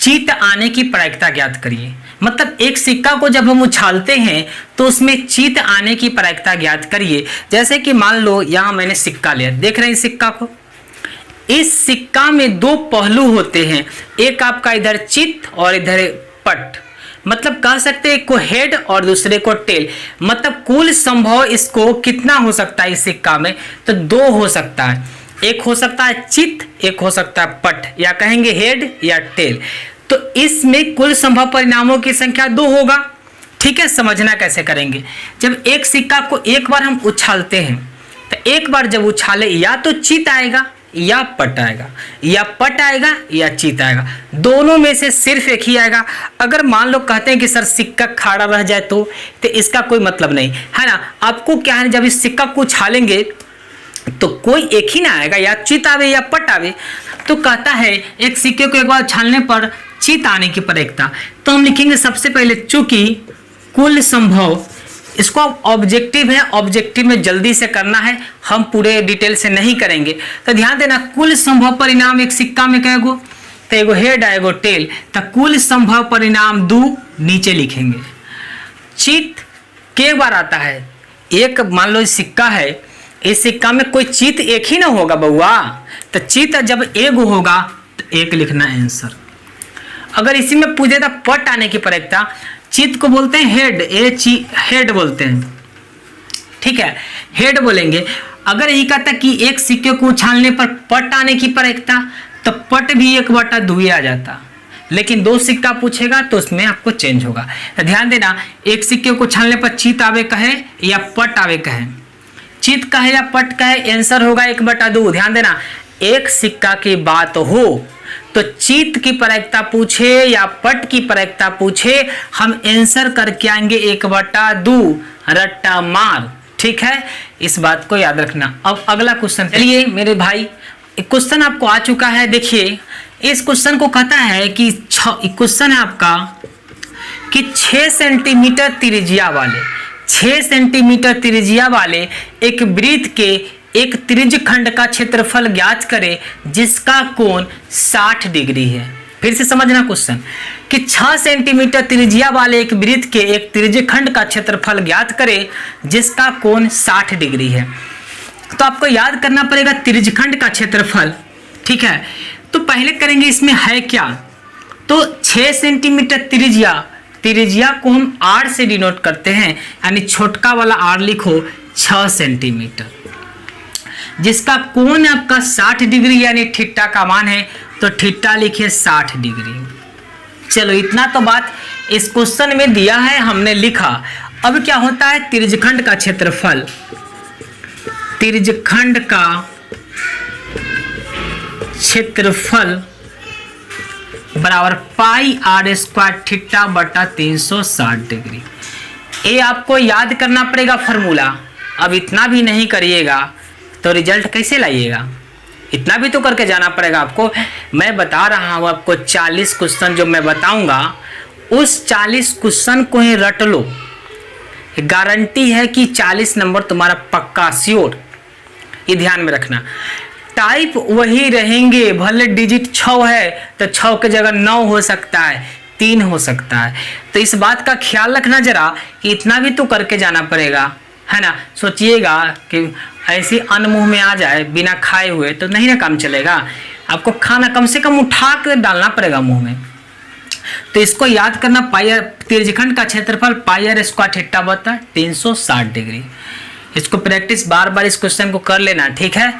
चीत आने की प्रायिकता ज्ञात करिए। मतलब एक सिक्का को जब हम उछालते हैं तो उसमें चीत आने की प्रायिकता ज्ञात करिए। जैसे कि मान लो यहाँ मैंने सिक्का लिया, देख रहे हैं सिक्का को, इस सिक्का में दो पहलू होते हैं, एक आपका इधर चित और इधर पट। मतलब कह सकते हैं एक को हेड और दूसरे को टेल। मतलब कुल संभव इसको कितना हो सकता है इस सिक्का में, तो दो हो सकता है, एक हो सकता है चित, एक हो सकता है पट, या कहेंगे हेड या टेल। तो इसमें कुल संभव परिणामों की संख्या 2 होगा। ठीक है, समझना कैसे करेंगे। जब एक सिक्का को एक बार हम उछालते हैं तो एक बार जब उछाले या तो चित आएगा या पट आएगा, या पट आएगा या चित आएगा, दोनों में से सिर्फ एक ही आएगा। अगर मान लो कहते हैं कि सर सिक्का खड़ा रह जाए तो इसका कोई मतलब नहीं है ना। आपको क्या है, जब इस सिक्का को उछालेंगे तो कोई एक ही ना आएगा, या चित आवे या पट आवे। तो कहता है एक सिक्के को एक बार उछालने पर चित आने की प्रायिकता, तो हम लिखेंगे सबसे पहले चूंकि कुल संभव, इसको ऑब्जेक्टिव है, ऑब्जेक्टिव में जल्दी से करना है, हम पूरे डिटेल से नहीं करेंगे। तो ध्यान देना, कुल संभव परिणाम एक सिक्का में कएगो, तो एगो हेड एगो टेल, तो कुल संभव परिणाम 2 नीचे लिखेंगे। चित के बार आता है, एक मान लो सिक्का है, इस सिक्का में कोई चित एक ही ना होगा बउआ, तो चित जब एक होगा तो एक लिखना आंसर। अगर इसी में पूछे तो पट आने की प्रायिकता, चित को बोलते हैं हेड, हेड बोलते हैं। ठीक है, हेड बोलेंगे। अगर यही कहता कि एक सिक्के को उछालने पर पट आने की प्रायिकता, तो पट भी 1/2 आ जाता, लेकिन 2 सिक्का पूछेगा तो उसमें आपको चेंज होगा। तो ध्यान देना, एक सिक्के को उछालने पर चित आवे कहे या पट आवे कहे, चित कहे या पट कहे, आंसर होगा 1/2। ध्यान देना, एक सिक्का की बात हो तो चित की प्रायिकता पूछे या पट की प्रायिकता पूछे, हम आंसर करके आएंगे 1/2, रट्टा मार। ठीक है, इस बात को याद रखना। अब अगला क्वेश्चन, चलिए मेरे भाई क्वेश्चन आपको आ चुका है। देखिए इस क्वेश्चन को कहता है कि क्वेश्चन है आपका कि 6 सेंटीमीटर त्रिज्या वाले, 6 सेंटीमीटर त्रिज्या वाले एक वृत्त के एक त्रिज्यखंड का क्षेत्रफल ज्ञात करें जिसका कोण 60 डिग्री है। फिर से समझना क्वेश्चन कि 6 सेंटीमीटर त्रिज्या वाले एक वृत्त के एक त्रिज्यखंड का क्षेत्रफल ज्ञात करें जिसका कोण 60 डिग्री है। तो आपको याद करना पड़ेगा त्रिज्यखंड का क्षेत्रफल। ठीक है, तो पहले करेंगे इसमें है क्या, तो 6 सेंटीमीटर त्रिज्या को हम r से डिनोट करते हैं, यानी छोटका वाला r लिखो 6 सेंटीमीटर, जिसका कोण आपका 60 डिग्री यानी थीटा का मान है, तो थीटा लिखिए 60 डिग्री। चलो इतना तो बात इस क्वेश्चन में दिया है, हमने लिखा। अब क्या होता है, त्रिज्यखंड का क्षेत्रफल, त्रिज्यखंड का क्षेत्रफल बराबर पाई r² थीटा बटा 360 डिग्री। ये आपको याद करना पड़ेगा फॉर्मूला। अब इतना भी नहीं करिएगा तो रिजल्ट कैसे लाइएगा, इतना भी तो करके जाना पड़ेगा आपको। मैं बता रहा हूँ आपको 40 क्वेश्चन जो मैं बताऊंगा, उस 40 क्वेश्चन को ही रट लो, गारंटी है कि 40 नंबर तुम्हारा पक्का श्योर। ये ध्यान में रखना, टाइप वही रहेंगे, भले डिजिट 6 है तो 6 की जगह 9 हो सकता है, 3 हो सकता है। तो इस बात का ख्याल रखना जरा कि इतना भी तो करके जाना पड़ेगा, है ना। सोचिएगा कि ऐसे अन्न मुंह में आ जाए बिना खाए हुए तो नहीं ना काम चलेगा, आपको खाना कम से कम उठा कर डालना पड़ेगा मुंह में। तो इसको याद करना, पाई त्रिज्यखंड का क्षेत्रफल पाई r² थीटा बटा 360 डिग्री। इसको प्रैक्टिस बार बार इस क्वेश्चन को कर लेना, ठीक है।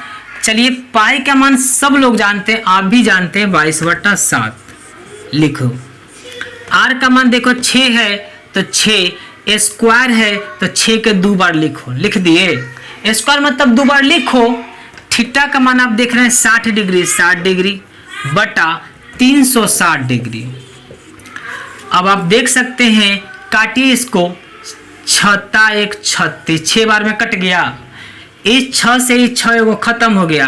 चलिए पाई का मान सब लोग जानते हैं, आप भी जानते हैं 22/7 लिखो। r का मान देखो 6 है तो 6, स्क्वायर है तो 6 के 2 बार लिखो, लिख दिए। स्क्वायर मतलब 2 बार लिखो। थीटा का मान आप देख रहे हैं 60 डिग्री, 60 डिग्री बटा 360 डिग्री। अब आप देख सकते हैं, काटिए इसको, 6 1 36, 6 बार में कट गया। इस 6 से ही 6 वो खत्म हो गया।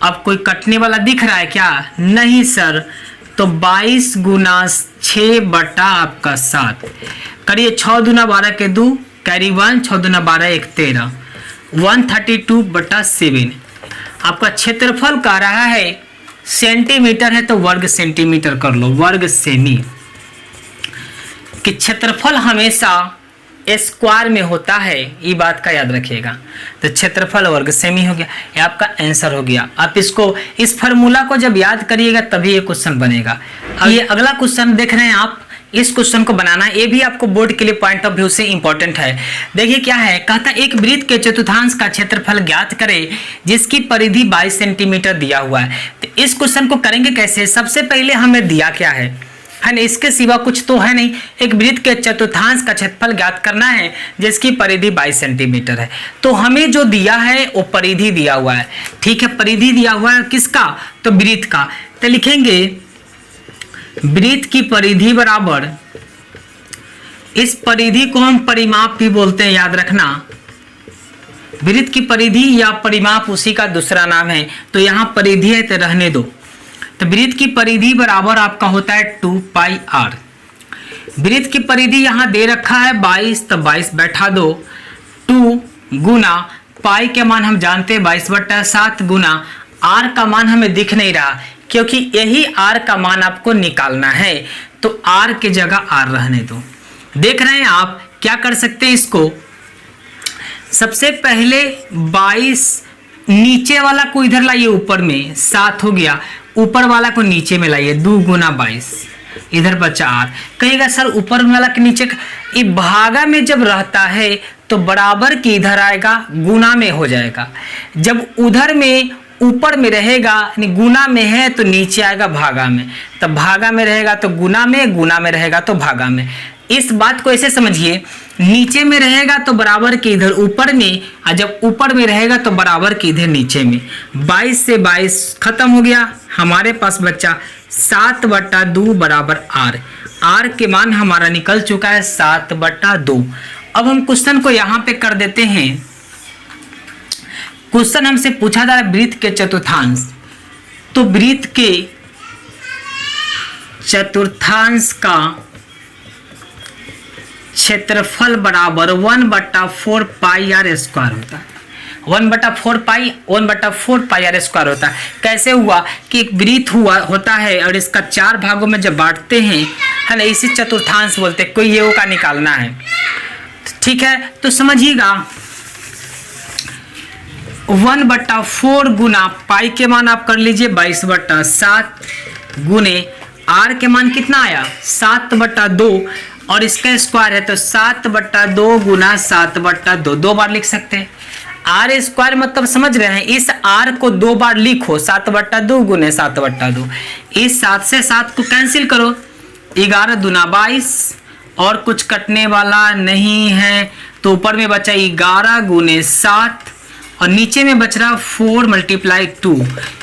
अब कोई कटने वाला दिख रहा है क्या, नहीं सर। तो 22 गुना 6 बटा आपका 7, करिए 6 दूना 12 के 2 कैरी 1, 6 दूना 12 1 13, 132/7। आपका क्षेत्रफल कह रहा है सेंटीमीटर है तो वर्ग सेंटीमीटर कर लो, वर्ग सेमी। कि क्षेत्रफल हमेशा स्क्वायर में होता है, ये बात का याद रखिएगा। तो क्षेत्रफल वर्ग सेमी हो गया, ये आपका आंसर हो गया। आप इसको, इस फार्मूला को जब याद करिएगा तभी ये क्वेश्चन बनेगा। अब ये अगला क्वेश्चन देख रहे हैं आप, इस क्वेश्चन को बनाना, ये भी आपको बोर्ड के लिए पॉइंट ऑफ व्यू से इंपॉर्टेंट है। देखिए क्या है, कहता एक वृत्त के चतुर्थांश का क्षेत्रफल ज्ञात करें जिसकी परिधि 22 सेंटीमीटर दिया हुआ है। तो इस क्वेश्चन को करेंगे कैसे? सबसे पहले हमें दिया क्या है ना, इसके सिवा कुछ तो है नहीं। एक वृत्त के चतुर्थांश का क्षेत्रफल ज्ञात करना है जिसकी परिधि 22 सेंटीमीटर है। तो हमें जो दिया है वो परिधि दिया हुआ है, ठीक है। परिधि दिया हुआ है किसका? तो वृत्त का। तो लिखेंगे वृत्त की परिधि बराबर, इस परिधि को हम परिमाप भी बोलते हैं, याद रखना। वृत्त की परिधि या परिमाप उसी का दूसरा नाम है। तो यहाँ परिधि है तो रहने दो। तो वृत्त की परिधि बराबर आपका होता है 2πr। वृत्त की परिधि यहाँ दे रखा है 22, तो 22 बैठा दो, 2 गुना पाई के मान हम जानते हैं 22/7 गुना r का मान हमें दिख नहीं रहा क्योंकि यही r का मान आपको निकालना है। तो r की जगह r रहने दो। देख रहे हैं आप क्या कर सकते हैं इसको? सबसे पहले 22 नीचे वाला को इधर लाइए, ऊपर में 7 हो गया, ऊपर वाला को नीचे में लाइए, 2 गुना 22, इधर बचा r। कहेगा सर ऊपर वाला के नीचे, ये भागा में जब रहता है तो बराबर की इधर आएगा, गुना में हो जाएगा। जब उधर में ऊपर में रहेगा, गुना में है तो नीचे आएगा भागा में, तब भागा में रहेगा तो गुना में, गुना में रहेगा तो भागा में। इस बात को ऐसे समझिए, नीचे में रहेगा तो बराबर के इधर ऊपर में, और जब ऊपर में रहेगा तो बराबर के इधर नीचे में। 22 से 22 खत्म हो गया, हमारे पास बच्चा 7/2 बराबर r। r के मान हमारा निकल चुका है 7/2। अब हम क्वेश्चन को यहाँ पे कर देते हैं। क्वेश्चन हमसे पूछा जा रहा है वृत्त के चतुर्थांश। तो वृत्त के चतुर्थांश का क्षेत्रफल बराबर 1/4πr स्क्वायर होता है। 1/4πr स्क्वायर होता है। कैसे हुआ कि एक वृत्त होता है और इसका 4 भागों में जब बांटते हैं, है ना, इसी चतुर्थांश बोलते हैं। कोई ये का निकालना है, ठीक है। तो समझिएगा 1/4 गुना पाई के मान आप कर लीजिए 22/7 गुने r के मान कितना आया 7/2 और इसका स्क्वायर है तो 7/2 गुना 7/2, 2 बार लिख सकते हैं। r स्क्वायर मतलब समझ रहे हैं, इस r को 2 बार लिखो, 7/2 गुने 7/2। इस 7 से 7 को कैंसिल करो, 11 दूना 22 और कुछ कटने वाला नहीं है तो ऊपर में बचा 11 गुने 7 और नीचे में बच रहा 4 × 2,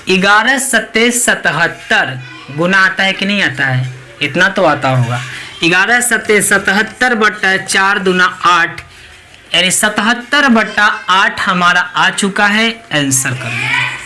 11 7 77 गुना आता है कि नहीं आता है? इतना तो आता होगा। 11 7 77/4 दूना 8, यानी 77/8 हमारा आ चुका है। आंसर कर लेंगे।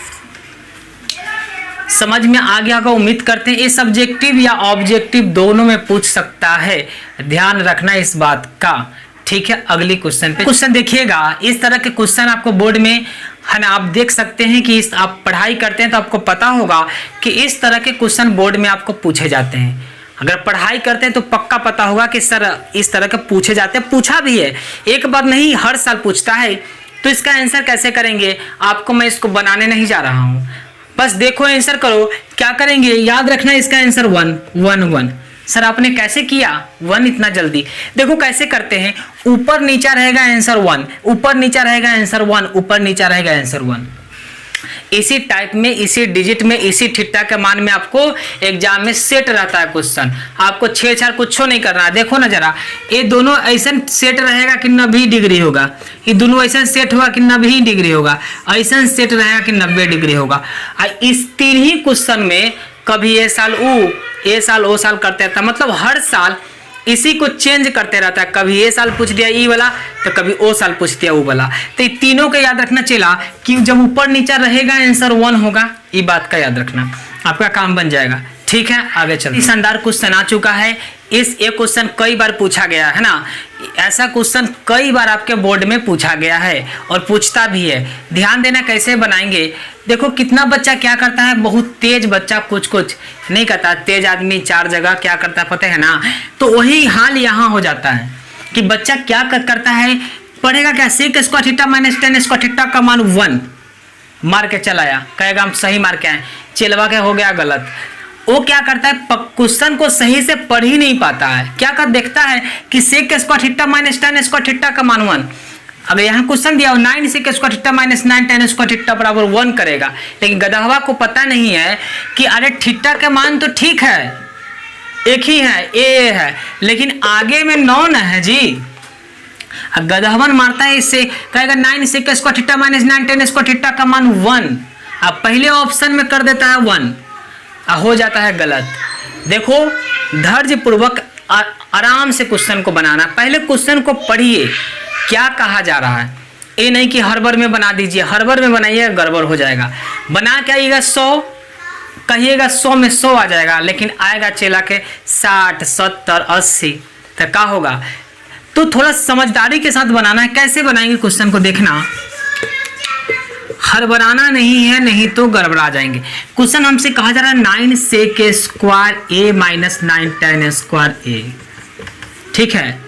समझ में आ गया होगा, उम्मीद करते हैं। ये सब्जेक्टिव या ऑब्जेक्टिव दोनों में पूछ सकता है, ध्यान रखना इस बात का, ठीक है। अगली क्वेश्चन पे क्वेश्चन देखिएगा। इस तरह के क्वेश्चन आपको बोर्ड में, है ना, आप देख सकते हैं कि आप पढ़ाई करते हैं तो आपको पता होगा कि इस तरह के क्वेश्चन बोर्ड में आपको पूछे जाते हैं। अगर पढ़ाई करते हैं तो पक्का पता होगा कि सर इस तरह के पूछे जाते हैं, पूछा भी है, एक बार नहीं हर साल पूछता है। तो इसका आंसर कैसे करेंगे आपको मैं इसको बनाने नहीं जा रहा हूँ, बस देखो आंसर करो। क्या करेंगे याद रखना, इसका आंसर 1 1 1। सर आपने कैसे किया 1 इतना जल्दी? देखो कैसे करते हैं, ऊपर नीचा रहेगा आंसर 1, ऊपर नीचा रहेगा आंसर 1, ऊपर नीचा रहेगा आंसर 1। इसी टाइप में, इसी डिजिट में, इसी थीटा के मान में आपको एग्जाम में सेट रहता है क्वेश्चन। आपको छेड़छाड़ कुछ नहीं करना। देखो ना जरा, ये दोनों ऐसा सेट रहेगा कि 90 डिग्री होगा, ये दोनों ऐसा सेट होगा कि 90 डिग्री होगा, ऐसा सेट रहेगा कि 90 डिग्री होगा। इस 3 ही क्वेश्चन में कभी ये साल वो साल करते रहता, मतलब हर साल इसी को चेंज करते रहता है। कभी ये साल पूछ दिया ई वाला तो कभी वो साल पूछ दिया वो वाला। तो ये तीनों का याद रखना चला कि जब ऊपर नीचा रहेगा आंसर 1 होगा, ये बात का याद रखना, आपका काम बन जाएगा। ठीक है, आगे चलते हैं। शानदार क्वेश्चन आ चुका है। ये क्वेश्चन कई बार पूछा गया है ना, ऐसा क्वेश्चन कई बार आपके बोर्ड में पूछा गया है और पूछता भी है। ध्यान देना कैसे बनाएंगे। देखो कितना बच्चा क्या करता है, बहुत तेज बच्चा कुछ नहीं करता। तेज आदमी 4 जगह क्या करता है पता है ना। तो वही हाल यहाँ हो जाता है कि बच्चा क्या करता है, पढ़ेगा क्या, sec square theta minus tan square theta का मान 1 मार के चलाया, कहेगा हम सही मार के आए, चिलवा के हो गया गलत। वो क्या करता है, क्वेश्चन को सही से पढ़ ही नहीं पाता है। क्या कर देखता है कि sec square theta minus tan square theta का मान 1। अब यहाँ क्वेश्चन दिया हो 9 sec square theta minus 9 tan square theta बराबर 1 करेगा, लेकिन गधवा को पता नहीं है कि अरे थीटा का मान तो ठीक है, एक ही है, ए है, लेकिन आगे में 9 न है जी। गधवन मारता है इससे, कहेगा 9 sec square theta minus 9 tan square theta का मान 1। अब पहले ऑप्शन में कर देता है 1, हो जाता है गलत। देखो धैर्य पूर्वक आराम से क्वेश्चन को बनाना, पहले क्वेश्चन को पढ़िए क्या कहा जा रहा है। ये नहीं कि हड़बड़ में बना दीजिए, हड़बड़ में बनाइए गड़बड़ हो जाएगा। बना के आइएगा 100, कहिएगा 100 में 100 आ जाएगा, लेकिन आएगा चला के 60 70 80, तो क्या होगा। तो थोड़ा समझदारी के साथ बनाना है। कैसे बनाएंगे क्वेश्चन को देखना, हड़बड़ाना नहीं है, नहीं तो गड़बड़ा जाएंगे। क्वेश्चन हमसे कहा जा रहा है 9 sec square a minus 9 tan square a। ठीक है,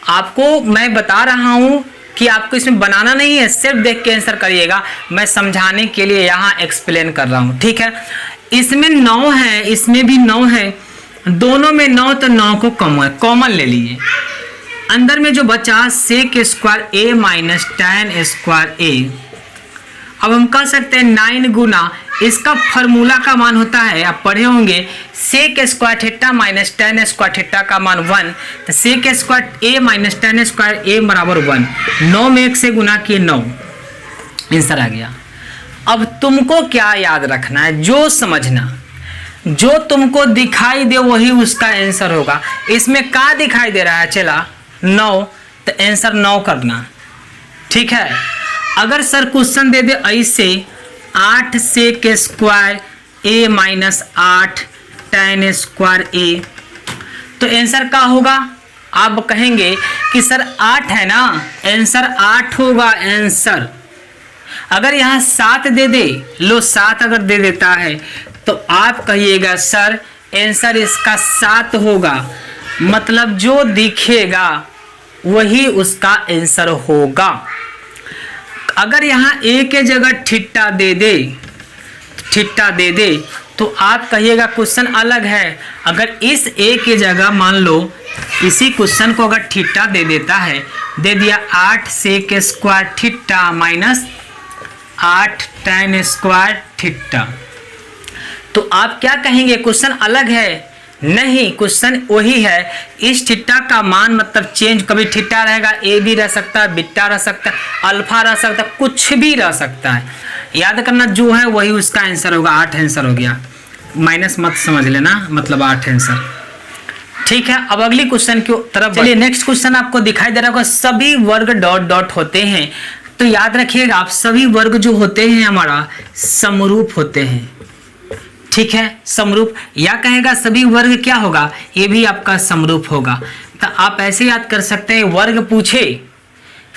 आपको मैं बता रहा हूं कि आपको इसमें बनाना नहीं है, सिर्फ देख के आंसर करिएगा। मैं समझाने के लिए यहाँ एक्सप्लेन कर रहा हूँ। ठीक है, इसमें 9 है, इसमें भी 9 है, दोनों में 9, तो 9 को कॉमन ले लीजिए। अंदर में जो बचा sec square a minus tan square a। अब हम कह सकते हैं 9 गुना इसका फॉर्मूला का मान होता है, आप पढ़े होंगे, sec square theta minus tan square theta का मान 1, तो sec square a minus tan square a बराबर 1। 9 में 1 से गुना किए 9, आंसर आ गया। अब तुमको क्या याद रखना है, जो समझना, जो तुमको दिखाई दे वही उसका आंसर होगा। इसमें क्या दिखाई दे रहा है, चला 9, तो आंसर 9 करना। ठीक है, अगर सर क्वेश्चन दे दे ऐसे 8 sec square a minus 8 tan square a, तो आंसर क्या होगा। आप कहेंगे कि सर 8 है ना, आंसर 8 होगा आंसर। अगर यहाँ 7 दे दे, लो 7 अगर दे देता है, तो आप कहिएगा सर आंसर इसका 7 होगा। मतलब जो दिखेगा वही उसका आंसर होगा। अगर यहाँ a के जगह थीटा दे दे, तो आप कहिएगा क्वेश्चन अलग है। अगर इस a के जगह मान लो इसी क्वेश्चन को अगर थीटा दे देता है, दे दिया 8 sec square theta minus 8 tan square theta, तो आप क्या कहेंगे, क्वेश्चन अलग है। नहीं, क्वेश्चन वही है। इस थीटा का मान मतलब चेंज, कभी थीटा रहेगा, ए भी रह सकता है, बीटा रह सकता है, अल्फा रह सकता है, कुछ भी रह सकता है। याद करना जो है वही उसका आंसर होगा। 8 आंसर हो गया, माइनस मत समझ लेना, मतलब 8 आंसर। ठीक है, अब अगली क्वेश्चन की तरफ चलिए। नेक्स्ट क्वेश्चन आपको दिखाई दे रहा होगा, सभी वर्ग डॉट डॉट होते हैं। तो याद रखिएगा आप, सभी वर्ग जो होते हैं हमारा समरूप होते हैं। ठीक है, समरूप, या कहेगा सभी वर्ग क्या होगा, ये भी आपका समरूप होगा। तो आप ऐसे याद कर सकते हैं, वर्ग पूछे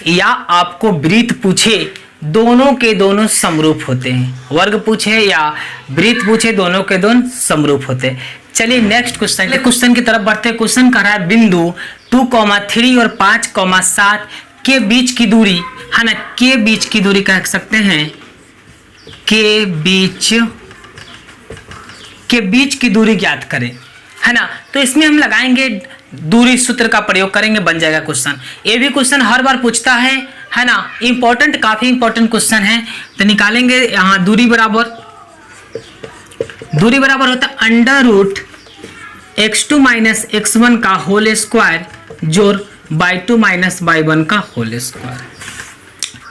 या आपको वृत्त पूछे, दोनों के दोनों समरूप होते हैं। वर्ग पूछे या वृत्त पूछे, दोनों के दोनों समरूप होते हैं। चलिए नेक्स्ट क्वेश्चन की तरफ बढ़ते हैं। क्वेश्चन कह रहा है बिंदु 2,3 और 5,7 के बीच की दूरी है ना, के बीच की दूरी कह सकते हैं, के बीच की दूरी ज्ञात करें, है ना। तो इसमें हम लगाएंगे दूरी सूत्र का प्रयोग करेंगे, बन जाएगा क्वेश्चन। ये भी क्वेश्चन हर बार पूछता है ना, इंपॉर्टेंट, काफी इंपॉर्टेंट क्वेश्चन है। तो निकालेंगे यहाँ दूरी बराबर होता है under root x2 minus x1 का होल स्क्वायर जोड़ y2 माइनस y1 का होल स्क्वायर।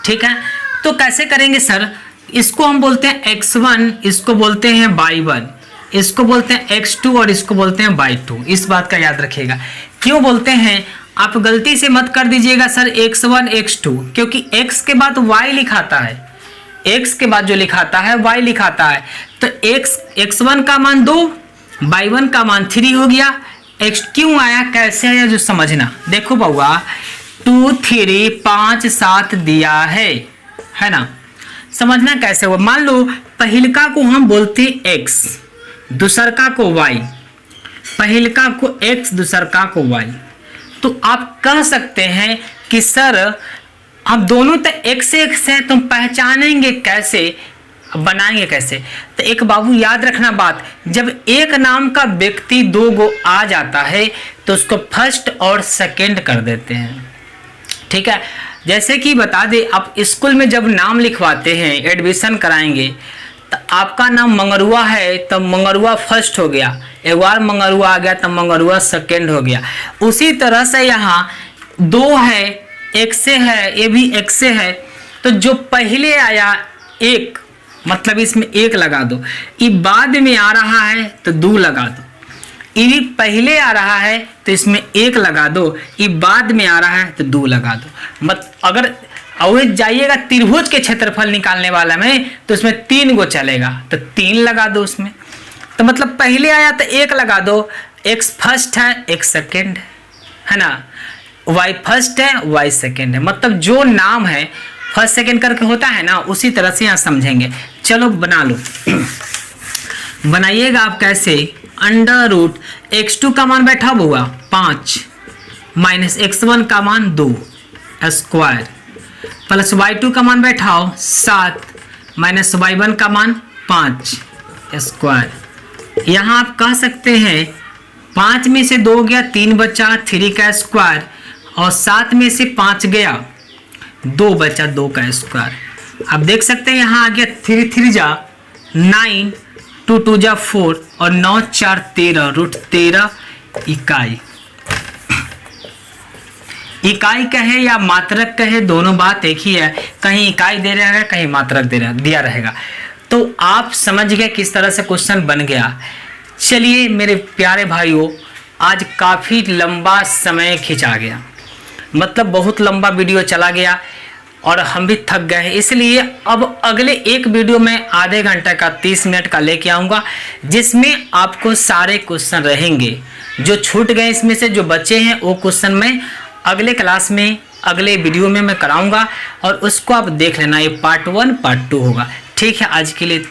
ठीक है, तो कैसे करेंगे सर, इसको हम बोलते हैं x1, इसको बोलते हैं y1, इसको बोलते हैं x2 और इसको बोलते हैं y2। इस बात का याद रखिएगा। क्यों बोलते हैं, आप गलती से मत कर दीजिएगा सर x1 x2, क्योंकि x के बाद y लिखाता है, x के बाद जो लिखाता है y लिखाता है। तो x x1 का मान 2 y1 का मान 3 हो गया। x क्यों आया, कैसे आया जो समझना। देखो बउआ 2 3 5 7 दिया है ना, समझना कैसे हुआ। मान लो पहिलका को हम बोलते x, दूसरका को y, पहिलका को x दूसरका को y। तो आप कह सकते हैं कि सर अब दोनों तो x है, तुम पहचानेंगे कैसे, बनाएंगे कैसे। तो एक बाबू याद रखना बात, जब एक नाम का व्यक्ति दो गो आ जाता है तो उसको फर्स्ट और सेकंड कर देते हैं, ठीक है। जैसे कि बता दे, आप स्कूल में जब नाम लिखवाते हैं, एडमिशन कराएंगे, तो आपका नाम मंगरुआ है तो मंगरुआ फर्स्ट हो गया, एक बार मंगरुआ आ गया तो मंगरुआ सेकंड हो गया। उसी तरह से यहाँ 2 है, एक से है, ये भी एक से है, तो जो पहले आया 1, मतलब इसमें 1 लगा दो। ये बाद में आ रहा है तो 2 लगा दो। ये पहले आ रहा है तो इसमें 1 लगा दो, ये बाद में आ रहा है तो 2 लगा दो। अगर और जाइएगा त्रिभुज के क्षेत्रफल निकालने वाला में तो उसमें 3 गो चलेगा, तो 3 लगा दो उसमें। तो मतलब पहले आया तो 1 लगा दो, x फर्स्ट है, x सेकेंड है ना, y फर्स्ट है, y सेकेंड है। मतलब जो नाम है फर्स्ट सेकेंड करके होता है ना, उसी तरह से यहाँ समझेंगे। चलो बना लो। बनाइएगा आप कैसे, अंडर रूट x2 का मान बैठा हुआ 5 माइनस x1 का मान 2 स्क्वायर प्लस y2 का मान बैठाओ 7 माइनस y1 का मान 5 स्क्वायर। यहाँ आप कह सकते हैं 5 में से 2 गया, 3 बचा, 3 का स्क्वायर, और 7 में से 5 गया, 2 बचा, 2 का स्क्वायर। आप देख सकते हैं यहाँ आ गया 3 3 जा 9, 2 2 जा 4 और 9 4 13, रूट 13 इकाई। इकाई कहे या मात्रक कहे, दोनों बात एक ही है, कहीं इकाई दे रहेगा, कहीं मात्रक दिया रहेगा। तो आप समझ गए किस तरह से क्वेश्चन बन गया। चलिए मेरे प्यारे भाइयों, आज काफ़ी लंबा समय खिंचा गया, मतलब बहुत लंबा वीडियो चला गया और हम भी थक गए हैं। इसलिए अब अगले एक वीडियो में आधे घंटे का 30 मिनट का लेके आऊँगा, जिसमें आपको सारे क्वेश्चन रहेंगे। जो छूट गए इसमें से जो बचे हैं वो क्वेश्चन मैं अगले क्लास में, अगले वीडियो में मैं कराऊंगा, और उसको आप देख लेना। ये पार्ट 1 पार्ट 2 होगा। ठीक है, आज के लिए इतना।